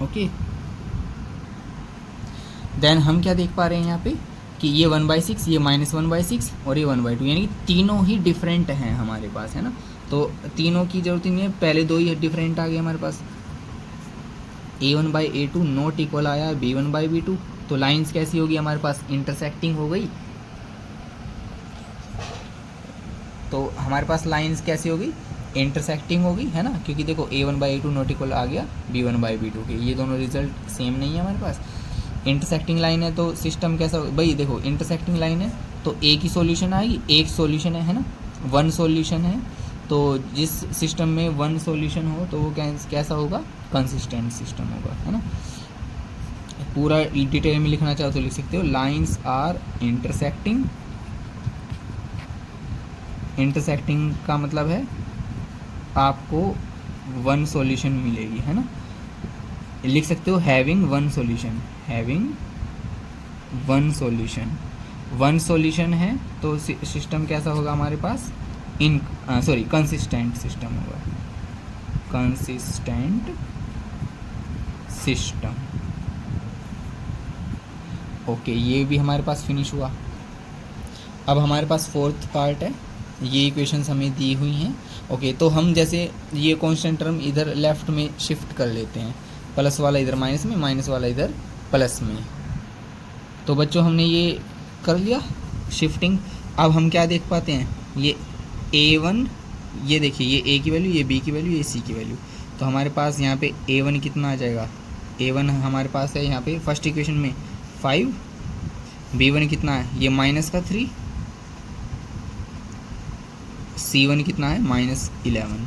ओके, देन हम क्या देख पा रहे हैं यहाँ पे कि ये 1/6, ये -1/6 और ये 1/2, यानी कि तीनों ही डिफरेंट हैं हमारे पास, है ना। तो तीनों की जरूरत नहीं है, पहले दो ही डिफरेंट आ गए हमारे पास। A1/A2 नॉट इक्वल आया B1/B2, तो लाइंस कैसी होगी हमारे पास, इंटरसेक्टिंग हो गई। तो हमारे पास लाइंस कैसी होगी, इंटरसेक्टिंग होगी, है ना, क्योंकि देखो A1/A2 नॉट इक्वल आ गया B1/B2 के, ये दोनों रिजल्ट सेम नहीं है हमारे पास। इंटरसेक्टिंग लाइन है तो सिस्टम कैसा होगा भाई, देखो इंटरसेक्टिंग लाइन है तो एक ही सॉल्यूशन आएगी, एक सॉल्यूशन है ना, वन सॉल्यूशन है, तो जिस सिस्टम में वन सॉल्यूशन हो तो वो कैसा होगा, कंसिस्टेंट सिस्टम होगा, है ना। पूरा डिटेल में लिखना चाहो तो लिख सकते हो, लाइंस आर इंटरसेक्टिंग। इंटरसेक्टिंग का मतलब है आपको वन सॉल्यूशन मिलेगी, है ना। लिख सकते हो having one solution, having one solution. One solution है तो सिस्टम कैसा होगा हमारे पास, कंसिस्टेंट सिस्टम होगा, कंसिस्टेंट सिस्टम। ओके, ये भी हमारे पास फिनिश हुआ। अब हमारे पास फोर्थ पार्ट है, ये इक्वेशंस हमें दी हुई हैं। ओके, तो हम जैसे ये कांस्टेंट टर्म इधर लेफ्ट में शिफ्ट कर लेते हैं, प्लस वाला इधर माइनस में, माइनस वाला इधर प्लस में। तो बच्चों हमने ये कर लिया शिफ्टिंग। अब हम क्या देख पाते हैं, ये A1, ये देखिए ये A की वैल्यू, ये B की वैल्यू, ये C की वैल्यू, तो हमारे पास यहाँ पे A1 कितना आ जाएगा, A1 हमारे पास है यहाँ पे फर्स्ट इक्वेशन में 5, B1 कितना है, ये -3, C1 कितना है -11।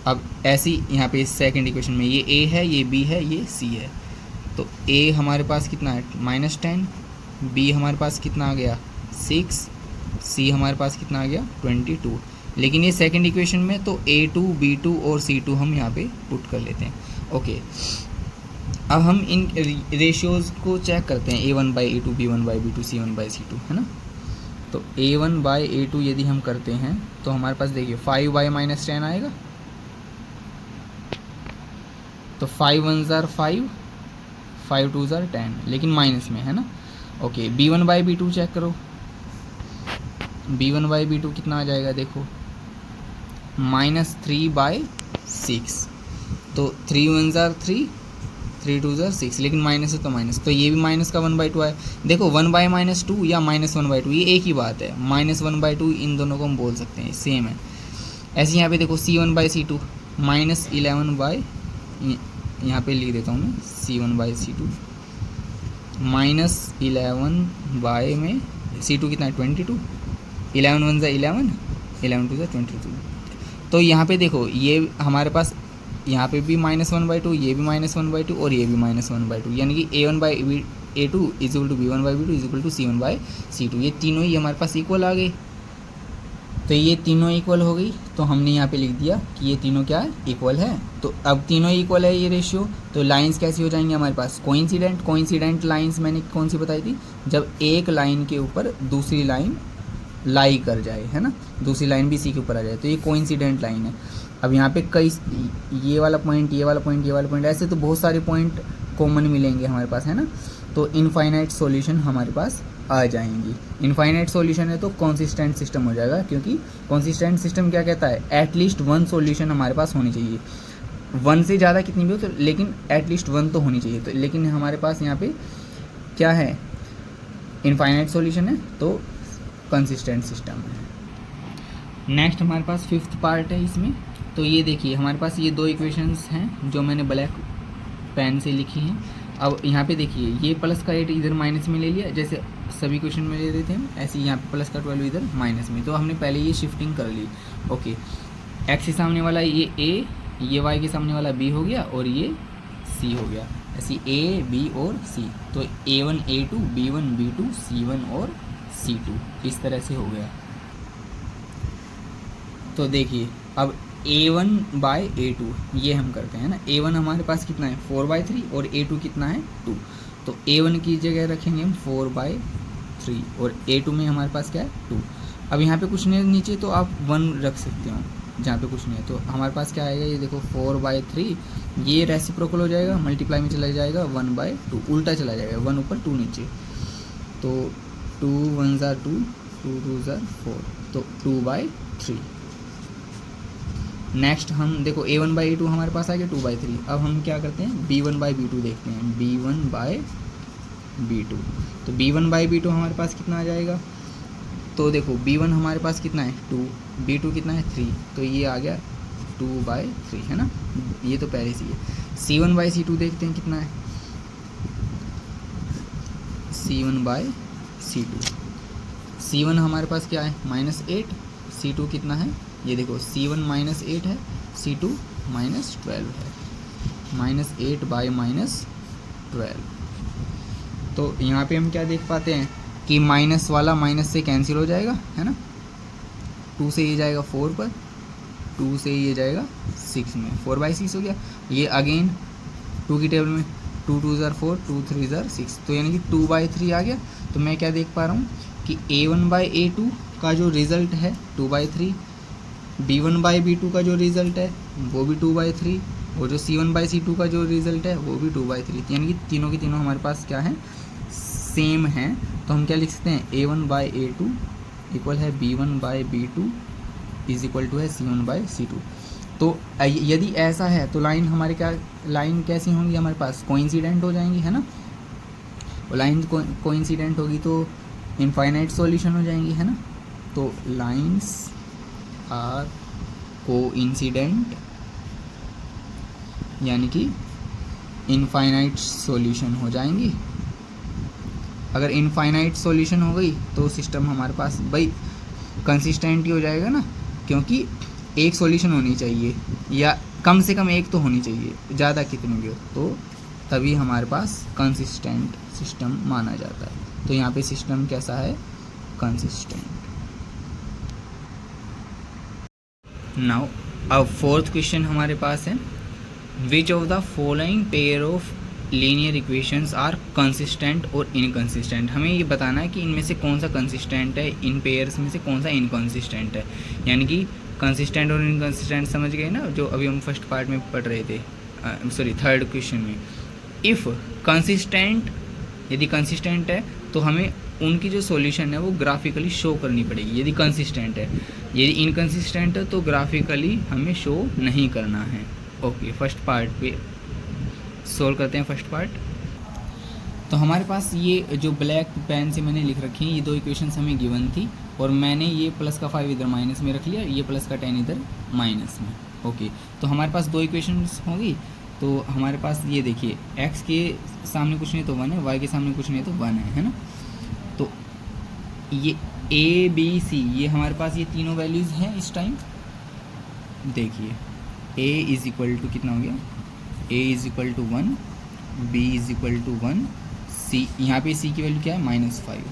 अब ऐसी यहाँ पे सेकंड इक्वेशन में ये A है, ये B है, ये C है, तो A हमारे पास कितना है -10, B हमारे पास कितना आ गया 6, C हमारे पास कितना आ गया 22। लेकिन ये सेकंड इक्वेशन में तो A2, B2 और C2 हम यहाँ पे पुट कर लेते हैं। ओके, अब हम इन रेशियोज़ को चेक करते हैं, A1/A2, B1/B2, C1/C2, है ना। तो A1/A2 यदि हम करते हैं तो हमारे पास देखिए 5/-10 आएगा, तो 5 1 ज़ार 5, 5 2 ज़ार 10, लेकिन माइनस में, है ना। ओके, B1/B2 चेक करो, B1/B2 कितना आ जाएगा, देखो -3/6, तो 3 1 ज़ार 3, 3 2 ज़ार 6, लेकिन माइनस है तो माइनस, तो ये भी माइनस का 1/2 है। देखो 1/-2 या -1/2 ये एक ही बात है, -1/2 इन दोनों को हम बोल सकते हैं, सेम है। ऐसे यहाँ पे देखो C1/C2 -11, यहाँ पे लिख देता हूँ मैं C1/C2 -11 में C2 कितना है 22, 11 1 ज़ा 11, 11 2 ज़ा 22। तो यहाँ पे देखो ये हमारे पास यहाँ पे भी -1/2, ये भी -1/2 और ये भी -1/2, यानी कि A2 is equal to B1/B2 is equal to C1/C2। ये तीनों ही हमारे पास इक्वल आ गए। तो ये तीनों इक्वल हो गई, तो हमने यहाँ पे लिख दिया कि ये तीनों क्या है, इक्वल है। तो अब तीनों इक्वल है ये रेशियो, तो लाइंस कैसी हो जाएंगी हमारे पास, कोइंसिडेंट लाइंस मैंने कौन सी बताई थी, जब एक लाइन के ऊपर दूसरी लाइन लाई कर जाए, है ना, दूसरी लाइन भी इसी के ऊपर आ जाए, तो ये कोइंसिडेंट लाइन है। अब यहाँ पे कई ये वाला पॉइंट, ये वाला पॉइंट, ये वाला पॉइंट, ऐसे तो बहुत सारे पॉइंट कॉमन मिलेंगे हमारे पास, है ना। तो इनफाइनाइट सॉल्यूशन हमारे पास आ जाएंगी। इनफाइनाइट सॉल्यूशन है तो कंसिस्टेंट सिस्टम हो जाएगा, क्योंकि कंसिस्टेंट सिस्टम क्या कहता है, एटलीस्ट वन सॉल्यूशन हमारे पास होनी चाहिए। वन से ज़्यादा कितनी भी हो तो, लेकिन एटलीस्ट वन तो होनी चाहिए। तो लेकिन हमारे पास यहाँ पे क्या है, इनफाइनाइट सॉल्यूशन है तो कंसिस्टेंट सिस्टम है। नेक्स्ट हमारे पास फिफ्थ पार्ट है इसमें। तो ये देखिए हमारे पास ये दो इक्वेशंस हैं जो मैंने ब्लैक पेन से लिखी हैं। अब यहाँ पे देखिए ये प्लस का 8 इधर माइनस में ले लिया, जैसे सभी क्वेश्चन में ले रहे थे हम, ऐसे यहाँ पे प्लस का 12 इधर माइनस में। तो हमने पहले ये शिफ्टिंग कर ली। ओके, एक्स के सामने वाला ये ए, ये वाई के सामने वाला बी हो गया और ये सी हो गया, ऐसे ए बी और सी। तो A1 A2 B1 B2 C1 और C2 इस तरह से हो गया। तो देखिए अब A1/A2 ये हम करते हैं ना। A1 हमारे पास कितना है 4/3 और A2 कितना है 2। तो A1 की जगह रखेंगे हम 4/3 और A2 में हमारे पास क्या है 2। अब यहाँ पे कुछ नहीं है नीचे, तो आप 1 रख सकते हो जहाँ पे कुछ नहीं है। तो हमारे पास क्या आएगा, ये देखो 4/3, ये रेसिप्रोकल हो जाएगा, मल्टीप्लाई में चला जाएगा 1/2, उल्टा चला जाएगा, 1 ऊपर 2 नीचे। तो 2 1 ज़ा 2, 2 2 ज़ा 4, तो 2/3। नेक्स्ट हम देखो A1/A2 हमारे पास आ गया 2/3। अब हम क्या करते हैं B1/B2 देखते हैं, B1/B2। तो B1/B2 हमारे पास कितना आ जाएगा, तो देखो B1 हमारे पास कितना है 2, B2 कितना है 3, तो ये आ गया 2/3, है ना, ये तो पहले से ही है। C1/C2 देखते हैं कितना है, C1/C2, C1 हमारे पास क्या है -8, C2 कितना है, ये देखो C1 -8 है, C2 -12 है, -8/-12। तो यहाँ पे हम क्या देख पाते हैं कि माइनस वाला माइनस से कैंसिल हो जाएगा, है ना। 2 से ये जाएगा 4 पर, 2 से ये जाएगा 6 में, 4/6 हो गया। ये अगेन 2 की टेबल में 2 2 ज़ा 4, 2 3 ज़ा 6, तो यानी कि 2/3 आ गया। तो मैं क्या देख पा रहा हूँ कि A1/A2 का जो रिज़ल्ट है 2/3, B1/B2 का जो रिज़ल्ट है वो भी 2/3, और जो C1/C2 का जो रिज़ल्ट है वो भी 2/3, यानी कि तीनों के तीनों हमारे पास क्या है, सेम है। तो हम क्या लिख सकते हैं, A1/A2 इक्वल है B1/B2 इज इक्वल टू है C1/C2। तो यदि ऐसा है तो लाइन हमारे क्या, लाइन कैसी होंगी हमारे पास, कोइंसिडेंट हो जाएंगी, है ना। और लाइन कोइंसिडेंट होगी तो इनफाइनाइट सॉल्यूशन हो जाएंगी, है ना। तो लाइंस आर कोइंसिडेंट यानी कि इनफाइनाइट सॉल्यूशन हो जाएंगी। अगर इनफाइनाइट सॉल्यूशन हो गई तो सिस्टम हमारे पास भाई कंसिस्टेंट ही हो जाएगा ना, क्योंकि एक सॉल्यूशन होनी चाहिए या कम से कम एक तो होनी चाहिए, ज़्यादा कितनी भी हो, तो तभी हमारे पास कंसिस्टेंट सिस्टम माना जाता है। तो यहाँ पे सिस्टम कैसा है, कंसिस्टेंट। नाउ अब फोर्थ क्वेश्चन हमारे पास है, which of the following pair of linear equations are consistent और इनकंसिस्टेंट। हमें ये बताना है कि इनमें से कौन सा कंसिस्टेंट है, इन पेयर्स में से कौन सा इनकंसिस्टेंट है। यानी कि कंसिस्टेंट और इनकंसिस्टेंट समझ गए ना, जो अभी हम फर्स्ट पार्ट में पढ़ रहे थे, सॉरी थर्ड क्वेश्चन में। इफ़ कंसिस्टेंट, यदि कंसिस्टेंट है तो हमें उनकी जो सॉल्यूशन है वो ग्राफिकली शो करनी पड़ेगी, यदि कंसिस्टेंट है। यदि इनकंसिस्टेंट है तो ग्राफिकली हमें शो नहीं करना है। ओके, फर्स्ट पार्ट पे सोल्व करते हैं। फर्स्ट पार्ट तो हमारे पास ये जो ब्लैक पेन से मैंने लिख रखी हैं, ये दो इक्वेशंस हमें गिवन थी, और मैंने ये प्लस का 5 इधर माइनस में रख लिया, ये प्लस का 10 इधर माइनस में। ओके, तो हमारे पास दो इक्वेशंस होंगी। तो हमारे पास ये देखिए, x के सामने कुछ नहीं तो 1 है, y के सामने कुछ नहीं तो 1 है ना। तो ये A B C ये हमारे पास ये तीनों वैल्यूज़ हैं इस टाइम। देखिए A इज़ इक्वल टू कितना हो गया, A is equal to 1, B is equal to 1, C C, यहाँ पे सी की वैल्यू क्या है -5,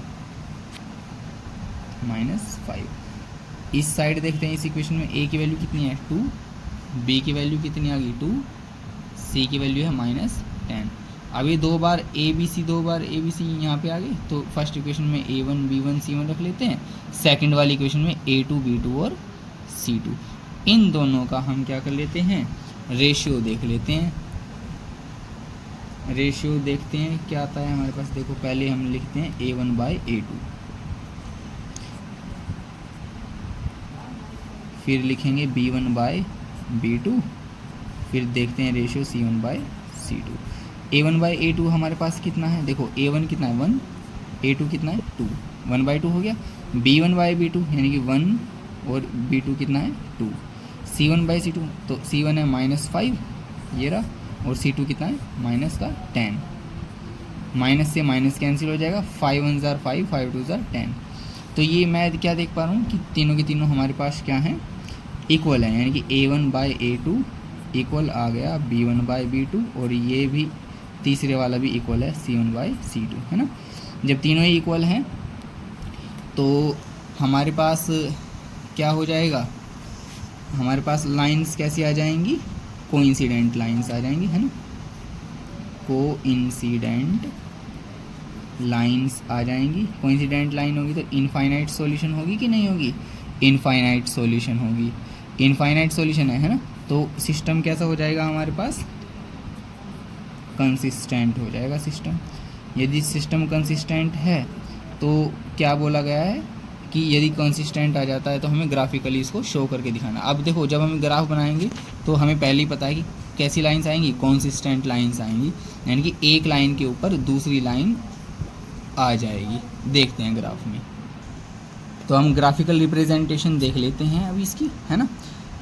-5। इस साइड देखते हैं इस इक्वेशन में ए की वैल्यू कितनी है 2, बी की वैल्यू कितनी आ गई 2, सी की वैल्यू है -10। अब ये दो बार ए बी सी यहाँ पे आ गई, तो फर्स्ट इक्वेशन में A1 B1 C1 रख लेते हैं, सेकंड वाली इक्वेशन में A2 B2 और C2। इन दोनों का हम क्या कर लेते हैं, रेशियो देख लेते हैं। रेशियो देखते हैं क्या आता है हमारे पास। देखो पहले हम लिखते हैं A1/A2, फिर लिखेंगे B1/B2, फिर देखते हैं रेशियो C1/C2। A1/A2 हमारे पास कितना है, देखो A1 कितना है 1, A2 कितना है 2, 1/2 हो गया। B1/B2 यानी कि 1 और B2 कितना है 2। C1/C2 तो C1 है -5 ये रहा, और C2 कितना है -10। माइनस से माइनस कैंसिल हो जाएगा, 5 1 जार 5, 5 2 जार 10। तो ये मैं क्या देख पा रहा हूँ कि तीनों के तीनों हमारे पास क्या हैं, इक्वल है, यानी कि A1/A2 इक्वल आ गया B1/B2, और ये भी तीसरे वाला भी इक्वल है C1/C2, है ना। जब तीनों ही इक्वल हैं तो हमारे पास क्या हो जाएगा, हमारे पास लाइंस कैसी आ जाएंगी, कोइंसिडेंट लाइंस आ जाएंगी, है ना। कोइंसिडेंट लाइंस आ जाएंगी। कोइंसिडेंट लाइन होगी तो इनफाइनाइट सॉल्यूशन होगी कि नहीं होगी, इनफाइनाइट सॉल्यूशन होगी। इनफाइनाइट सॉल्यूशन है ना, तो सिस्टम कैसा हो जाएगा हमारे पास, कंसिस्टेंट हो जाएगा सिस्टम। यदि सिस्टम कंसिस्टेंट है तो क्या बोला गया है कि यदि कंसिस्टेंट आ जाता है तो हमें ग्राफिकली इसको शो करके दिखाना। अब देखो जब हम ग्राफ बनाएंगे तो हमें पहले ही पता है कि कैसी लाइंस आएंगी, कंसिस्टेंट लाइंस आएंगी, यानी कि एक लाइन के ऊपर दूसरी लाइन आ जाएगी। देखते हैं ग्राफ में, तो हम ग्राफिकल रिप्रेजेंटेशन देख लेते हैं अभी इसकी, है ना।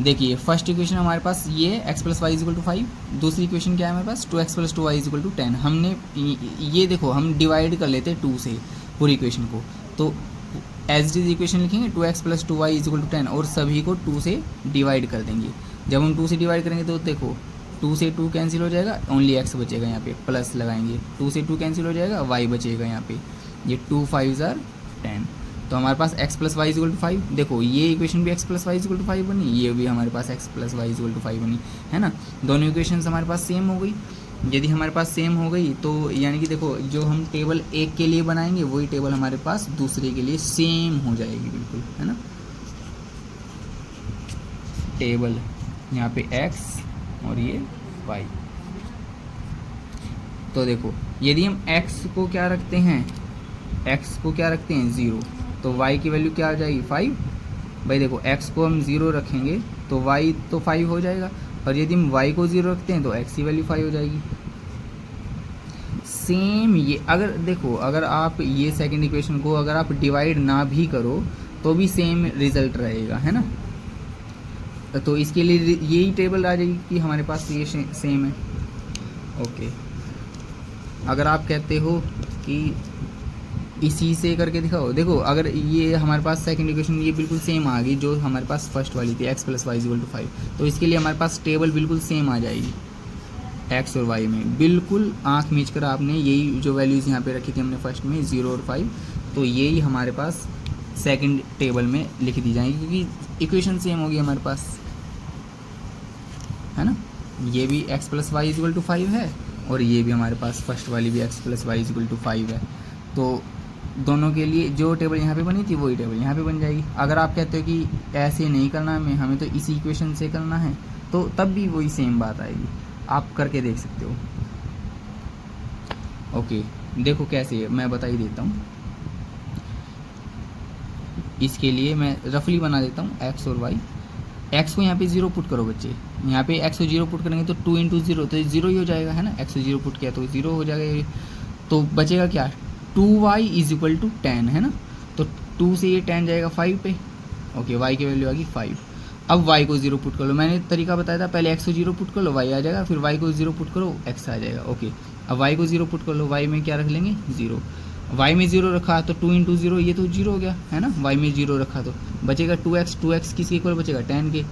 देखिए फर्स्ट इक्वेशन हमारे पास ये x + y = 5, दूसरी इक्वेशन क्या है हमारे पास 2x + 2y = 10। हमने ये देखो हम डिवाइड कर लेते हैं 2 से पूरी इक्वेशन को, तो एज इट इज इक्वेशन लिखेंगे 2x + 2y = 10 और सभी को 2 से डिवाइड कर देंगे। जब हम 2 से डिवाइड करेंगे तो देखो 2 से 2 कैंसिल हो जाएगा, ओनली x बचेगा, यहाँ पे प्लस लगाएंगे, 2 से 2 कैंसिल हो जाएगा, y बचेगा यहाँ पे, ये 2 5 = 10। तो हमारे पास x + y = 5। देखो ये इक्वेशन भी x + y = 5 बनी, ये भी हमारे पास x + y = 5 बनी, है ना। दोनों इक्वेशंस हमारे पास सेम हो गई। यदि हमारे पास सेम हो गई तो यानी कि देखो जो हम टेबल एक के लिए बनाएंगे वही टेबल हमारे पास दूसरे के लिए सेम हो जाएगी बिल्कुल, है ना। टेबल यहाँ पे x और ये y। तो देखो यदि हम x को क्या रखते हैं, x को क्या रखते हैं 0, तो y की वैल्यू क्या आ जाएगी 5। भाई देखो x को हम 0 रखेंगे तो y तो 5 हो जाएगा, और यदि हम y को 0 रखते हैं तो x की वैल्यू 5 हो जाएगी। सेम ये अगर देखो अगर आप ये सेकंड इक्वेशन को अगर आप डिवाइड ना भी करो तो भी सेम रिजल्ट रहेगा, है ना। तो इसके लिए यही टेबल आ जाएगी कि हमारे पास ये सेम है। ओके, अगर आप कहते हो कि इसी से करके दिखाओ, देखो अगर ये हमारे पास सेकंड इक्वेशन ये बिल्कुल सेम आ गई जो हमारे पास फर्स्ट वाली थी x + y = 5, तो इसके लिए हमारे पास टेबल बिल्कुल सेम आ जाएगी x और y में। बिल्कुल आंख मीच कर आपने यही जो वैल्यूज़ यहाँ पे रखी थी हमने फर्स्ट में 0 और 5, तो यही हमारे पास सेकंड टेबल में लिख दी जाएगी क्योंकि इक्वेशन सेम होगी हमारे पास, है ना। ये भी x + y = 5 है और ये भी हमारे पास फर्स्ट वाली भी x + y = 5 है। तो दोनों के लिए जो टेबल यहाँ पे बनी थी वही टेबल यहाँ पे बन जाएगी। अगर आप कहते हो कि ऐसे नहीं करना हमें तो इसी इक्वेशन से करना है, तो तब भी वही सेम बात आएगी, आप करके देख सकते हो। ओके, देखो कैसे है मैं बता ही देता हूँ। इसके लिए मैं रफली बना देता हूँ x और y। x को यहाँ पे 0 पुट करो बच्चे, यहाँ पे x को 0 पुट करेंगे तो 2 × 0 तो 0 ही हो जाएगा, है ना। x को 0 पुट किया तो 0 हो जाएगा, तो बचेगा क्या 2y = 10, है ना। तो 2 से ये 10 जाएगा 5 पे। ओके, y की वैल्यू आ गई 5। अब y को 0 पुट कर लो, मैंने तरीका बताया था, पहले x को 0 पुट कर लो y आ जाएगा, फिर y को 0 पुट करो x आ जाएगा। ओके, अब y को 0 पुट कर लो, y में क्या रख लेंगे 0। y में 0 रखा तो 2 × 0 ये तो 0 हो गया, है ना। y में 0 रखा तो बचेगा 2x, 2x किसके इक्वल बचेगा 10 के,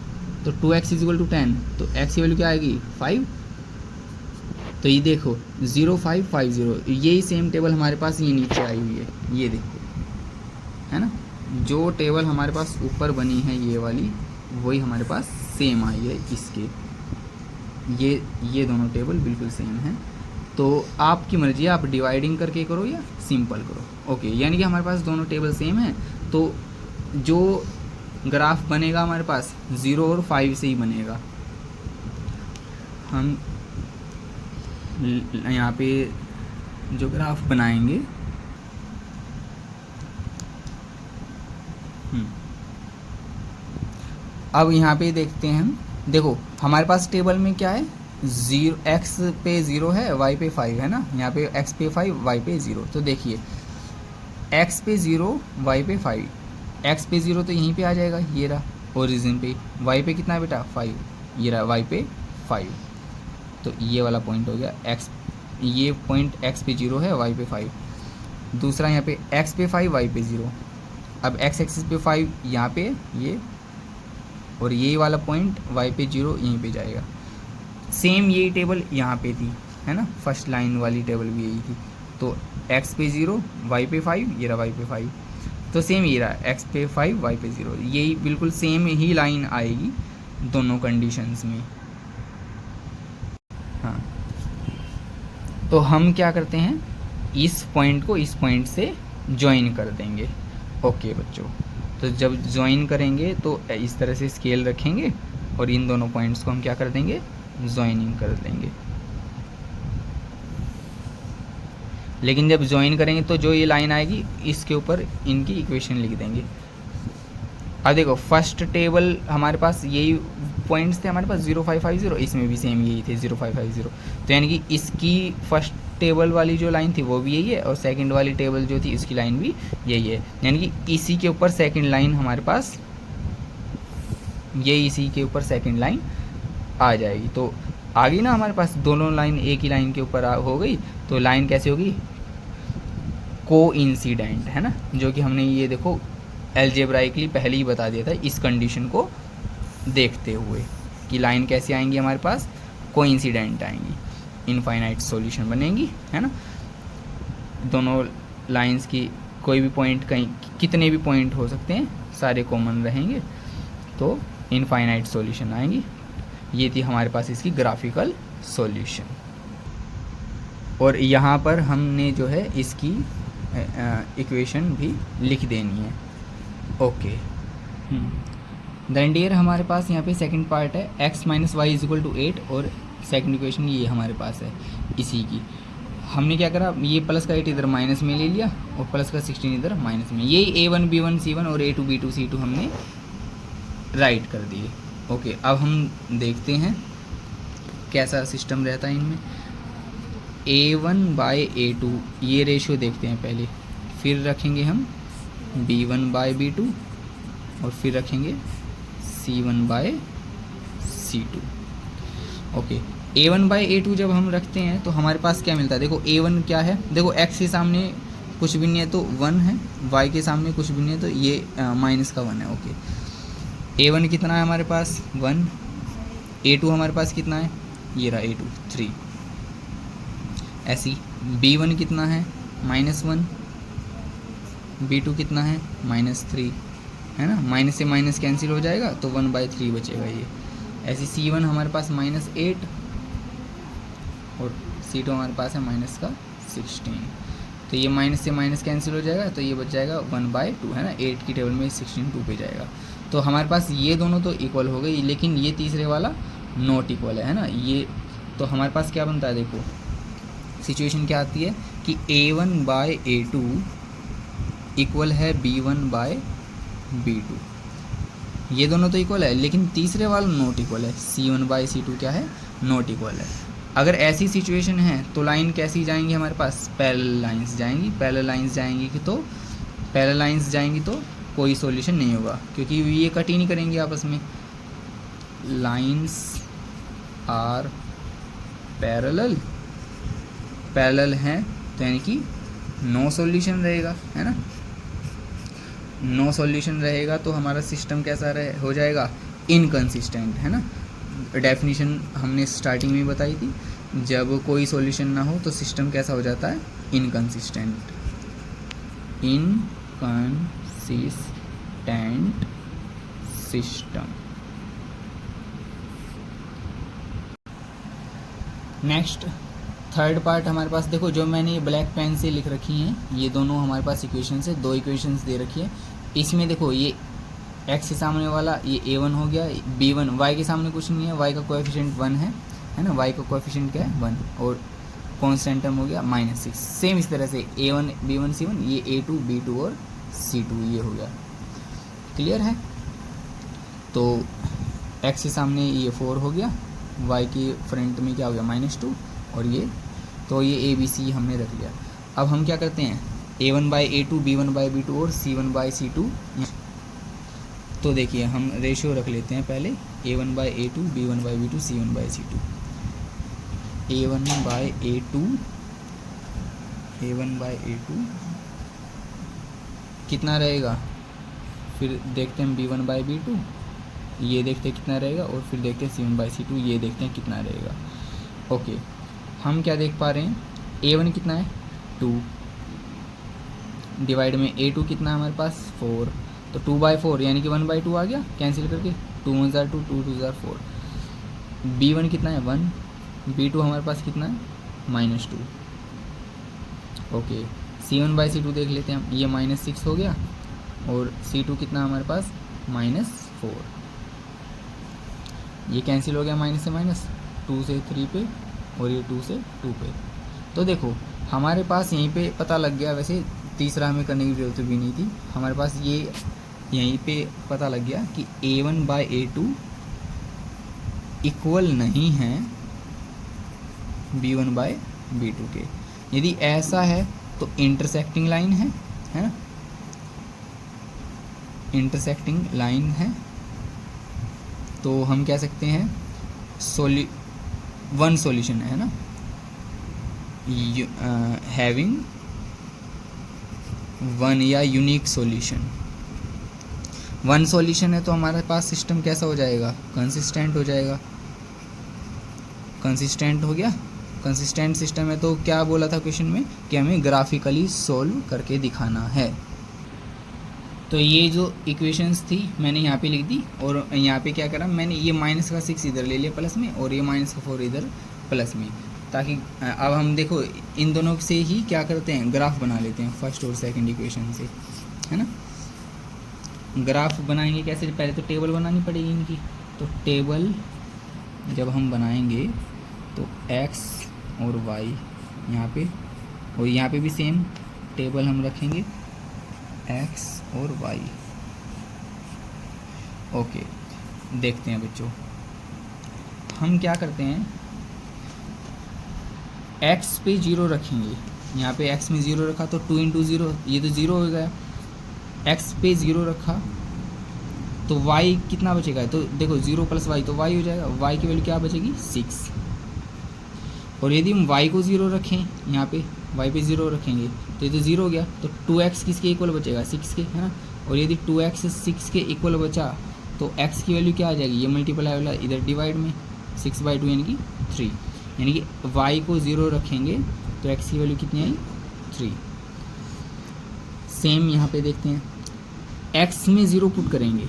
तो 2x = 10, तो x की वैल्यू क्या आएगी 5। तो ये देखो 0550 यही सेम टेबल हमारे पास ये नीचे आई हुई है, ये देखो, है ना। जो टेबल हमारे पास ऊपर बनी है ये वाली, वही हमारे पास सेम आई है इसके, ये दोनों टेबल बिल्कुल सेम है। तो आपकी मर्जी है, आप डिवाइडिंग करके करो या सिंपल करो। ओके, यानी कि हमारे पास दोनों टेबल सेम है, तो जो ग्राफ बनेगा हमारे पास 0 और 5 से ही बनेगा। हम यहाँ पे जो ग्राफ बनाएंगे, अब यहाँ पे देखते हैं हम, देखो हमारे पास टेबल में क्या है, 0 x पे 0 है, y पे 5 है ना, यहाँ पे x पे 5 y पे 0। तो देखिए x पे 0 y पे 5, x पे 0 तो यहीं पे आ जाएगा, ये रहा ओरिजिन पे। y पे कितना है बेटा 5, ये रहा y पे 5। तो ये वाला पॉइंट हो गया x, ये पॉइंट x पे 0 है, y पे 5। दूसरा यहाँ पे x पे 5 y पे 0। अब x एक्सिस पे 5 यहाँ पे ये, और ये वाला पॉइंट y पे 0 यहीं पे जाएगा। सेम यही टेबल यहाँ पे थी, है ना, फर्स्ट लाइन वाली टेबल भी यही थी। तो x पे 0 y पे 5, ये रहा y पे 5। तो सेम ये रहा x पे 5 y पे 0, यही बिल्कुल सेम ही लाइन आएगी दोनों कंडीशंस में। हाँ, तो हम क्या करते हैं, इस पॉइंट को इस पॉइंट से ज्वाइन कर देंगे। ओके बच्चों, तो जब ज्वाइन करेंगे तो इस तरह से स्केल रखेंगे और इन दोनों पॉइंट्स को हम क्या कर देंगे, ज्वाइनिंग कर देंगे। लेकिन जब ज्वाइन करेंगे तो जो ये लाइन आएगी इसके ऊपर इनकी इक्वेशन लिख देंगे। अब देखो फर्स्ट टेबल हमारे पास यही पॉइंट्स थे हमारे पास 0550, इसमें भी सेम यही थे 0550। तो यानी कि इसकी फर्स्ट टेबल वाली जो लाइन थी वो भी यही है, और सेकंड वाली टेबल जो थी इसकी लाइन भी यही है। यानी कि इसी के ऊपर सेकंड लाइन हमारे पास, ये इसी के ऊपर सेकंड लाइन आ जाएगी। तो आ गई ना हमारे पास, दोनों लाइन एक ही लाइन के ऊपर हो गई। तो लाइन कैसे होगी, कोइंसिडेंट, है ना, जो कि हमने ये देखो एल्जेब्राइकली पहले ही बता दिया था इस कंडीशन को देखते हुए कि लाइन कैसे आएंगी हमारे पास, कोइंसिडेंट आएंगी, इनफाइनाइट सॉल्यूशन बनेंगी, है ना। दोनों लाइंस की कोई भी पॉइंट, कहीं कितने भी पॉइंट हो सकते हैं, सारे कॉमन रहेंगे, तो इनफाइनाइट सॉल्यूशन आएंगी। ये थी हमारे पास इसकी ग्राफिकल सॉल्यूशन। और यहाँ पर हमने जो है इसकी इक्वेशन भी लिख देनी है। ओके, देन डियर हमारे पास यहाँ पे सेकंड पार्ट है, x minus y is equal to 8, और सेकंड इक्वेशन ये हमारे पास है इसी की। हमने क्या करा, ये प्लस का 8 इधर माइनस में ले लिया और प्लस का 16 इधर माइनस में, यही a1 b1 c1 और a2 b2 c2 हमने राइट कर दिए। ओके, अब हम देखते हैं कैसा सिस्टम रहता है इनमें। a1 बाय a2 ये रेशियो देखते हैं पहले, फिर रखेंगे हम b1 बाय b2, और फिर रखेंगे c1 bye c2। Okay, a1 bye a2 जब हम रखते हैं तो हमारे पास क्या मिलता है, देखो a1 क्या है, देखो x के सामने कुछ भी नहीं है तो 1 है, y के सामने कुछ भी नहीं है तो ये माइनस का 1 है। ओके, a1 कितना है हमारे पास 1, a2 हमारे पास कितना है, ये रहा a2 3। ऐसी b1 कितना है -1, b2 कितना है -3, है ना, माइनस से माइनस कैंसिल हो जाएगा तो 1/3 बचेगा ये। ऐसे c1 हमारे पास -8 और c2 हमारे पास है -16, तो ये माइनस से माइनस कैंसिल हो जाएगा तो ये बच जाएगा 1/2, है ना, 8 की टेबल में 16 2 पे जाएगा। तो हमारे पास ये दोनों तो इक्वल हो गई, लेकिन ये तीसरे वाला नॉट इक्वल है ना ये। तो हमारे पास क्या बनता है, देखो सिचुएशन क्या आती है कि a1 बाय a2 इक्वल है b1 बाय b2, ये दोनों तो इक्वल है, लेकिन तीसरे वाला नॉट इक्वल है, c1 बाय c2 क्या है, नॉट इक्वल है। अगर ऐसी सिचुएशन है तो लाइन कैसी जाएंगी हमारे पास, पैरेलल लाइंस जाएंगी। पैरेलल लाइंस जाएंगी कि तो पैरेलल लाइंस जाएंगी तो कोई सॉल्यूशन नहीं होगा, क्योंकि ये कट ही नहीं करेंगे आपस में। लाइंस आर पैरेलल, पैरेलल हैं तो यानी कि नो सॉल्यूशन रहेगा, है ना। नो सॉल्यूशन रहेगा तो हमारा सिस्टम कैसा हो जाएगा, इनकंसिस्टेंट, है ना। डेफिनेशन हमने स्टार्टिंग में बताई थी जब कोई सॉल्यूशन ना हो तो सिस्टम कैसा हो जाता है, inconsistent, inconsistent system. Next third part हमारे पास देखो, जो मैंने ये ब्लैक पेन से लिख रखी हैं ये दोनों हमारे पास इक्वेशंस है, दो इक्वेशंस दे रखी है। इसमें देखो ये x के सामने वाला ये a1 हो गया, b1 y के सामने कुछ नहीं है, y का कोएफिशिएंट 1 है ना, y का कोएफिशिएंट क्या है 1, और कांस्टेंट टर्म हो गया -6। सेम इस तरह से a1 b1 c1 ये a2 b2 और c2 ये हो गया। क्लियर है? तो x के सामने ये 4 हो गया, y के फ्रंट में क्या हो गया -2, और ये तो ये ABC हमने रख लिया। अब हम क्या करते हैं, a1/a2 b1/b2 और c1/c2। तो देखिए हम रेशियो रख लेते हैं पहले, a1/a2 b1/b2 c1/c2। a1/a2 कितना रहेगा, फिर देखते हैं b1/b2, ये देखते हैं कितना रहेगा, और फिर देखते हैं c1/c2, ये देखते हैं कितना रहेगा। ओके, हम क्या देख पा रहे हैं, a1 कितना है 2, डिवाइड में a2 कितना है हमारे पास 4, तो 2/4 यानी कि 1/2 आ गया कैंसिल करके, 2 1 जार 2, 2 2 जार 4। b1 कितना है 1, b2 हमारे पास कितना है -2। ओके, c1/c2 देख लेते हैं हम, ये -6 हो गया, और c2 कितना हमारे पास -4। ये कैंसिल हो गया माइनस से माइनस, 2 से 3 पे, और ये 2 से 2 पे। तो देखो हमारे पास यहीं पे पता लग गया, वैसे तीसरा हमें करने की ज़रूरत भी नहीं थी, हमारे पास ये यहीं पे पता लग गया कि a1/a2 इक्वल नहीं है b1/b2 के। यदि ऐसा है तो इंटरसेक्टिंग लाइन है ना, इंटरसेक्टिंग लाइन है, तो हम कह सकते हैं वन सॉल्यूशन है ना, हैविंग वन या यूनिक सॉल्यूशन। वन सॉल्यूशन है तो हमारे पास सिस्टम कैसा हो जाएगा, कंसिस्टेंट हो जाएगा। कंसिस्टेंट हो गया, कंसिस्टेंट सिस्टम है तो क्या बोला था क्वेश्चन में कि हमें ग्राफिकली सॉल्व करके दिखाना है। तो ये जो इक्वेशंस थी मैंने यहाँ पे लिख दी, और यहाँ पे क्या करा मैंने, ये -6 इधर ले लिया प्लस में, और ये -4 इधर प्लस में, ताकि अब हम देखो इन दोनों से ही क्या करते हैं, ग्राफ बना लेते हैं फर्स्ट और सेकंड इक्वेशन से, है ना। ग्राफ बनाएंगे कैसे, पहले तो टेबल बनानी पड़ेगी इनकी। तो टेबल जब हम बनाएंगे तो x और y यहाँ पे, और यहाँ पे भी सेम टेबल हम रखेंगे x और y। ओके, देखते हैं बच्चों हम क्या करते हैं, x पे 0 रखेंगे, यहाँ पे x में 0 रखा तो 2 × 0, ये तो 0 हो गया। x पे 0 रखा तो y कितना बचेगा, तो देखो 0 + y तो y हो जाएगा, y की वैल्यू क्या बचेगी 6। और यदि हम y को 0 रखें, यहाँ पे y पे 0 रखेंगे तो ये तो 0 हो गया, तो 2x किसके इक्वल बचेगा 6 के, है ना। और यदि 2x 6 के इक्वल बचा तो x की वैल्यू क्या आ जाएगी, ये मल्टीप्लाई वाला इधर डिवाइड में 6/2 यानी कि 3, यानी कि y को 0 रखेंगे तो x की वैल्यू कितनी आई 3। सेम यहाँ पे देखते हैं, x में 0 पुट करेंगे,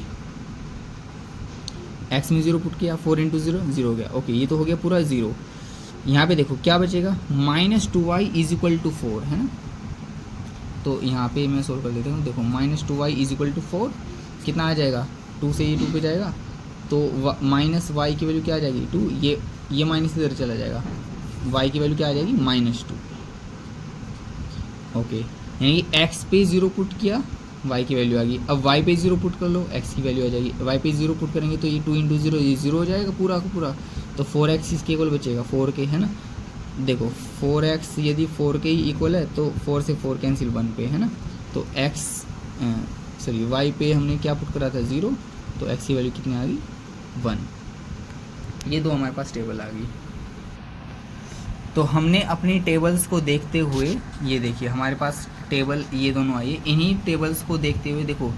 x में 0 पुट किया, 4 × 0 0 हो गया। ओके, ये तो हो गया पूरा 0। यहाँ पे देखो क्या बचेगा, -2y = 4, है ना। तो यहाँ पे मैं सोल्व कर देता हूँ, देखो -2y = 4 कितना आ जाएगा, 2 से ये 2 पे जाएगा तो -y की वैल्यू क्या आ जाएगी 2, ये माइनस इधर चला जाएगा, y की वैल्यू क्या आ जाएगी -2। ओके, यानी कि x पे 0 पुट किया, y की वैल्यू आ गई। अब y पे 0 पुट कर लो, x की वैल्यू आ जाएगी। y पे 0 पुट करेंगे तो ये 2 × 0 ये 0 हो जाएगा पूरा का पूरा, तो 4x इसके इक्वल बचेगा 4 के, है ना। देखो 4x यदि 4 के ही इक्वल है तो 4 से 4 कैंसिल 1 पे, है ना। तो y पे हमने क्या पुट करा था 0, तो x की वैल्यू कितनी आ गई 1। ये दो हमारे पास टेबल आ गई। तो हमने अपनी टेबल्स को देखते हुए, ये देखिए हमारे पास टेबल ये दोनों आई है, इन्हीं टेबल्स को देखते हुए देखो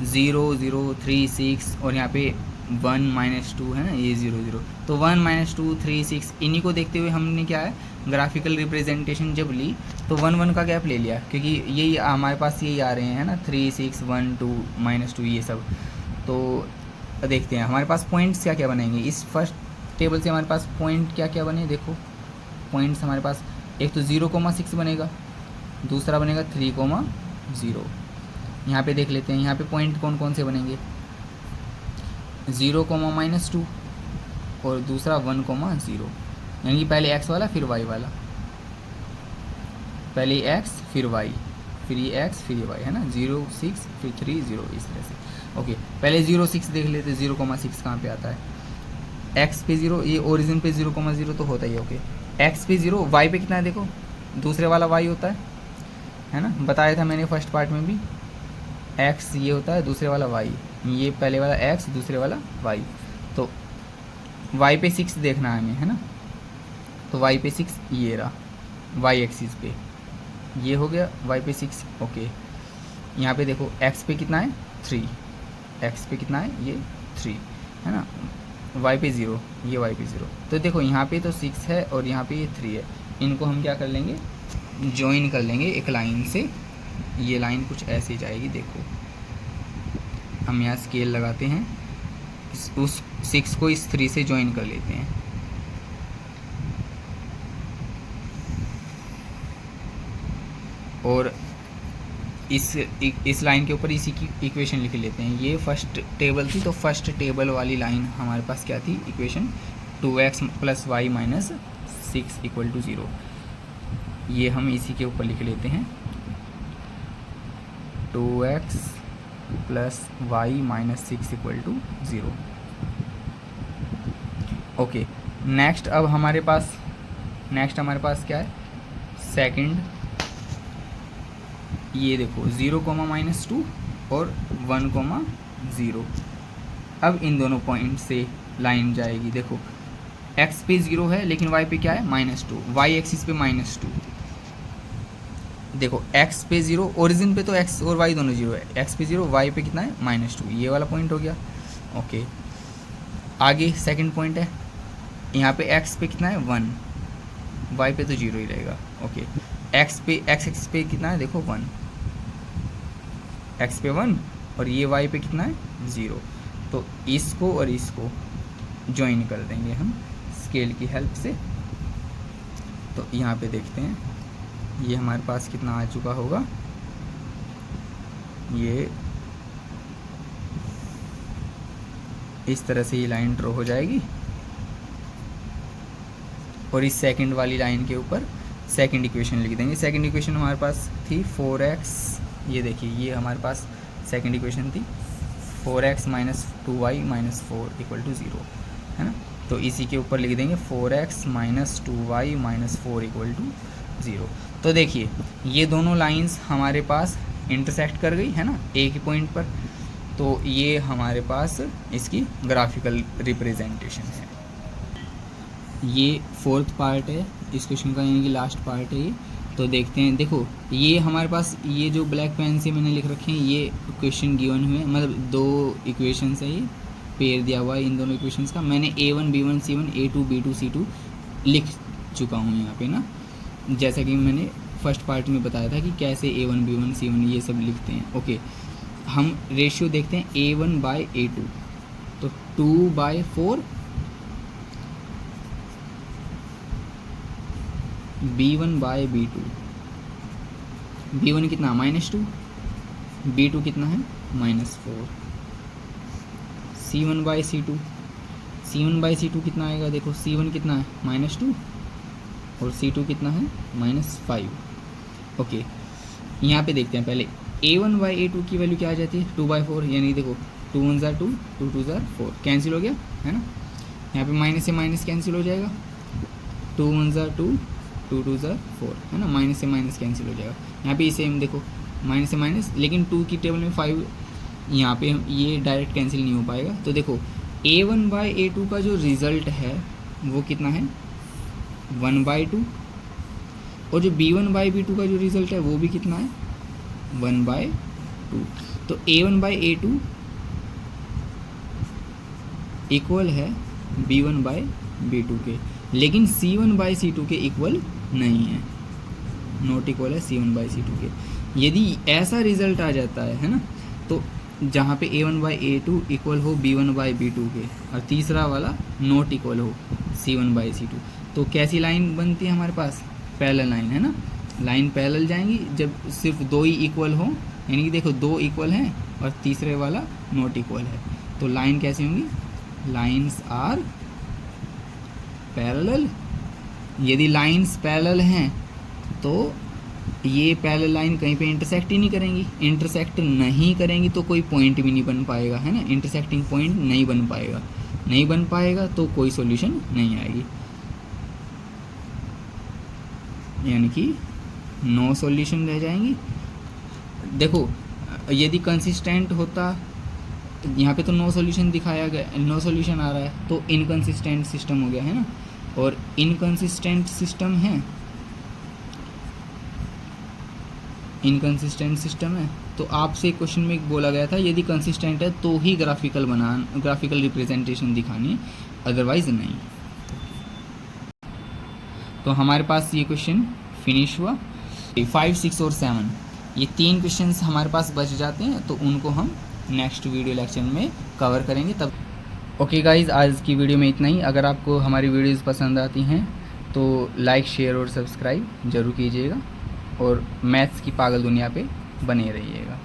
0 0 3 6 और यहाँ पे 1 माइनस 2 है ना, ये 0 0, तो 1 माइनस 2 3 6, इन्हीं को देखते हुए हमने क्या है ग्राफिकल रिप्रेजेंटेशन जब ली तो 1 1 का गैप ले लिया, क्योंकि यही हमारे पास यही आ रहे हैं ना 3 6 1 2 माइनस 2 ये सब। तो देखते हैं हमारे पास पॉइंट्स क्या क्या बनेंगे इस फर्स्ट टेबल से। हमारे पास पॉइंट क्या क्या बने, देखो पॉइंट्स हमारे पास एक तो 0,6 बनेगा, दूसरा बनेगा 3,0। यहाँ पे देख लेते हैं यहाँ पे पॉइंट कौन कौन से बनेंगे, 0, -2 और दूसरा 1,0, यानी कि पहले x वाला फिर y वाला, पहले x फिर y, फिर ये x फिर ये y है ना, 0 6 फिर 3 0 इस तरह से। ओके पहले 0 6 देख लेते, 0,6 कहाँ पे आता है, x पे 0, ये ओरिजिन पे 0,0 तो होता ही है। ओके x पे 0, y पे कितना है देखो, दूसरे वाला y होता है ना, बताया था मैंने फर्स्ट पार्ट में भी, x ये होता है, दूसरे वाला y, ये पहले वाला x दूसरे वाला y, तो y पे 6 देखना है हमें है ना, तो y पे 6 ये रहा, y एक्सिस पे ये हो गया, y पे 6। ओके यहाँ पे देखो x पे कितना है 3, x पे कितना है ये 3 है ना, y पे 0, ये y पे 0, तो देखो यहाँ पे तो 6 है और यहाँ पे ये 3 है, इनको हम क्या कर लेंगे ज्वाइन कर लेंगे एक लाइन से, ये लाइन कुछ ऐसे जाएगी। देखो हम यहाँ स्केल लगाते हैं, उस 6 को इस 3 से ज्वाइन कर लेते हैं, और इस लाइन के ऊपर इसी की इक्वेशन लिख लेते हैं। ये फर्स्ट टेबल थी, तो फर्स्ट टेबल वाली लाइन हमारे पास क्या थी इक्वेशन, 2x + y - 6 = 0, ये हम इसी के ऊपर लिख लेते हैं, 2x + y - 6 = 0। ओके नेक्स्ट अब हमारे पास क्या है सेकंड, ये देखो 0, -2 और 1,0। अब इन दोनों पॉइंट से लाइन जाएगी, देखो x पे 0 है लेकिन y पे क्या है -2, y एक्सिस पे -2, देखो x पे 0, ओरिजिन पे तो x और y दोनों 0 है, x पे 0 y पे कितना है -2, ये वाला पॉइंट हो गया। ओके आगे सेकंड पॉइंट है, यहाँ पे x पे कितना है 1, y पे तो 0 ही रहेगा। ओके x एक्सिस पे कितना है देखो 1, x पे 1 और ये y पे कितना है 0, तो इसको और इसको ज्वाइन कर देंगे हम स्केल की हेल्प से। तो यहाँ पे देखते हैं ये हमारे पास कितना आ चुका होगा, ये इस तरह से ये लाइन ड्रॉ हो जाएगी, और इस सेकंड वाली लाइन के ऊपर सेकंड इक्वेशन लिख देंगे। सेकंड इक्वेशन हमारे पास थी 4x, ये देखिए ये हमारे पास सेकंड इक्वेशन थी 4x - 2y - 4 = 0 है ना, तो इसी के ऊपर लिख देंगे 4x - 2y - 4 = 0। तो देखिए ये दोनों लाइंस हमारे पास इंटरसेक्ट कर गई है ना एक ही पॉइंट पर, तो ये हमारे पास इसकी ग्राफिकल रिप्रेजेंटेशन है। ये फोर्थ पार्ट है इस क्वेश्चन का, यानी कि लास्ट पार्ट है ये। तो देखते हैं, देखो ये हमारे पास ये जो ब्लैक पेन से मैंने लिख रखे हैं ये क्वेश्चन गिवन हुए, मतलब 2 इक्वेशंस है, ये पेयर दिया हुआ है इन दोनों इक्वेशंस का। मैंने A1 B1 C1 A2 B2 C2 लिख चुका हूँ यहाँ पे ना, जैसा कि मैंने फर्स्ट पार्ट में बताया था कि कैसे A1 B1 C1 ये सब लिखते हैं। ओके हम रेशियो देखते हैं A1/A2, तो 2/4, B1/B2, B1 कितना -2, B2 कितना है -4, C1/C2, C1/C2 कितना आएगा, देखो C1 कितना है -2 और C2 कितना है -5। ओके यहाँ पे देखते हैं पहले A1/A2 की वैल्यू क्या आ जाती है 2/4, यानी देखो 2 1 ज़ा 2 2 2 ज़ा 4 कैंसिल हो गया है ना, यहाँ पे माइनस से माइनस कैंसिल हो जाएगा, 2 1 ज़ा 2 2 2 ज़ा 4 है ना, माइनस से माइनस कैंसिल हो जाएगा। यहाँ पे सेम देखो माइनस से माइनस, लेकिन 2 की टेबल में 5, यहाँ पे ये डायरेक्ट कैंसिल नहीं हो पाएगा। तो देखो A1/A2 का जो रिज़ल्ट है वो कितना है 1/2, और जो B1/B2 का जो रिज़ल्ट है वो भी कितना है 1/2। तो A1/A2 इक्वल है B1 बाई B2 के, लेकिन C1 बाई C2 के इक्वल नहीं है, नॉट इक्वल है C1 बाई C2 के। यदि ऐसा रिजल्ट आ जाता है ना, तो जहाँ पे A1 बाई A2 इक्वल हो B1 बाई B2 के और तीसरा वाला नॉट इक्वल हो C1 बाई C2, तो कैसी लाइन बनती है हमारे पास? पैरेलल लाइन है ना। लाइन पैरेलल जाएंगी जब सिर्फ दो ही इक्वल हो, यानी कि देखो दो इक्वल हैं और तीसरे वाला नॉट इक्वल है, तो लाइन कैसी होंगी? Lines are parallel. यदि लाइन्स पैरेलल हैं तो ये पैरेलल लाइन कहीं पे इंटरसेक्ट ही नहीं करेंगी, इंटरसेक्ट नहीं करेंगी तो कोई पॉइंट भी नहीं बन पाएगा, है ना। इंटरसेक्टिंग पॉइंट नहीं बन पाएगा, नहीं बन पाएगा तो कोई सॉल्यूशन नहीं आएगी, यानी कि नो सॉल्यूशन रह जाएंगी। देखो यदि कंसिस्टेंट होता, यहाँ पे तो नो सॉल्यूशन दिखाया गया, नो सॉल्यूशन आ रहा है, तो इनकंसिस्टेंट सिस्टम हो गया, है ना। और इनकंसिस्टेंट सिस्टम है, इनकंसिस्टेंट सिस्टम है, तो आपसे क्वेश्चन में बोला गया था यदि कंसिस्टेंट है तो ही ग्राफिकल रिप्रेजेंटेशन दिखानी, अदरवाइज नहीं। तो हमारे पास ये क्वेश्चन फिनिश हुआ। 5, 6 और 7 ये 3 क्वेश्चंस हमारे पास बच जाते हैं, तो उनको हम नेक्स्ट वीडियो लेक्चर में कवर करेंगे तब। ओके गाइज, आज की वीडियो में इतना ही। अगर आपको हमारी वीडियोस पसंद आती हैं तो लाइक, शेयर और सब्सक्राइब ज़रूर कीजिएगा और मैथ्स की पागल दुनिया पे बने रहिएगा।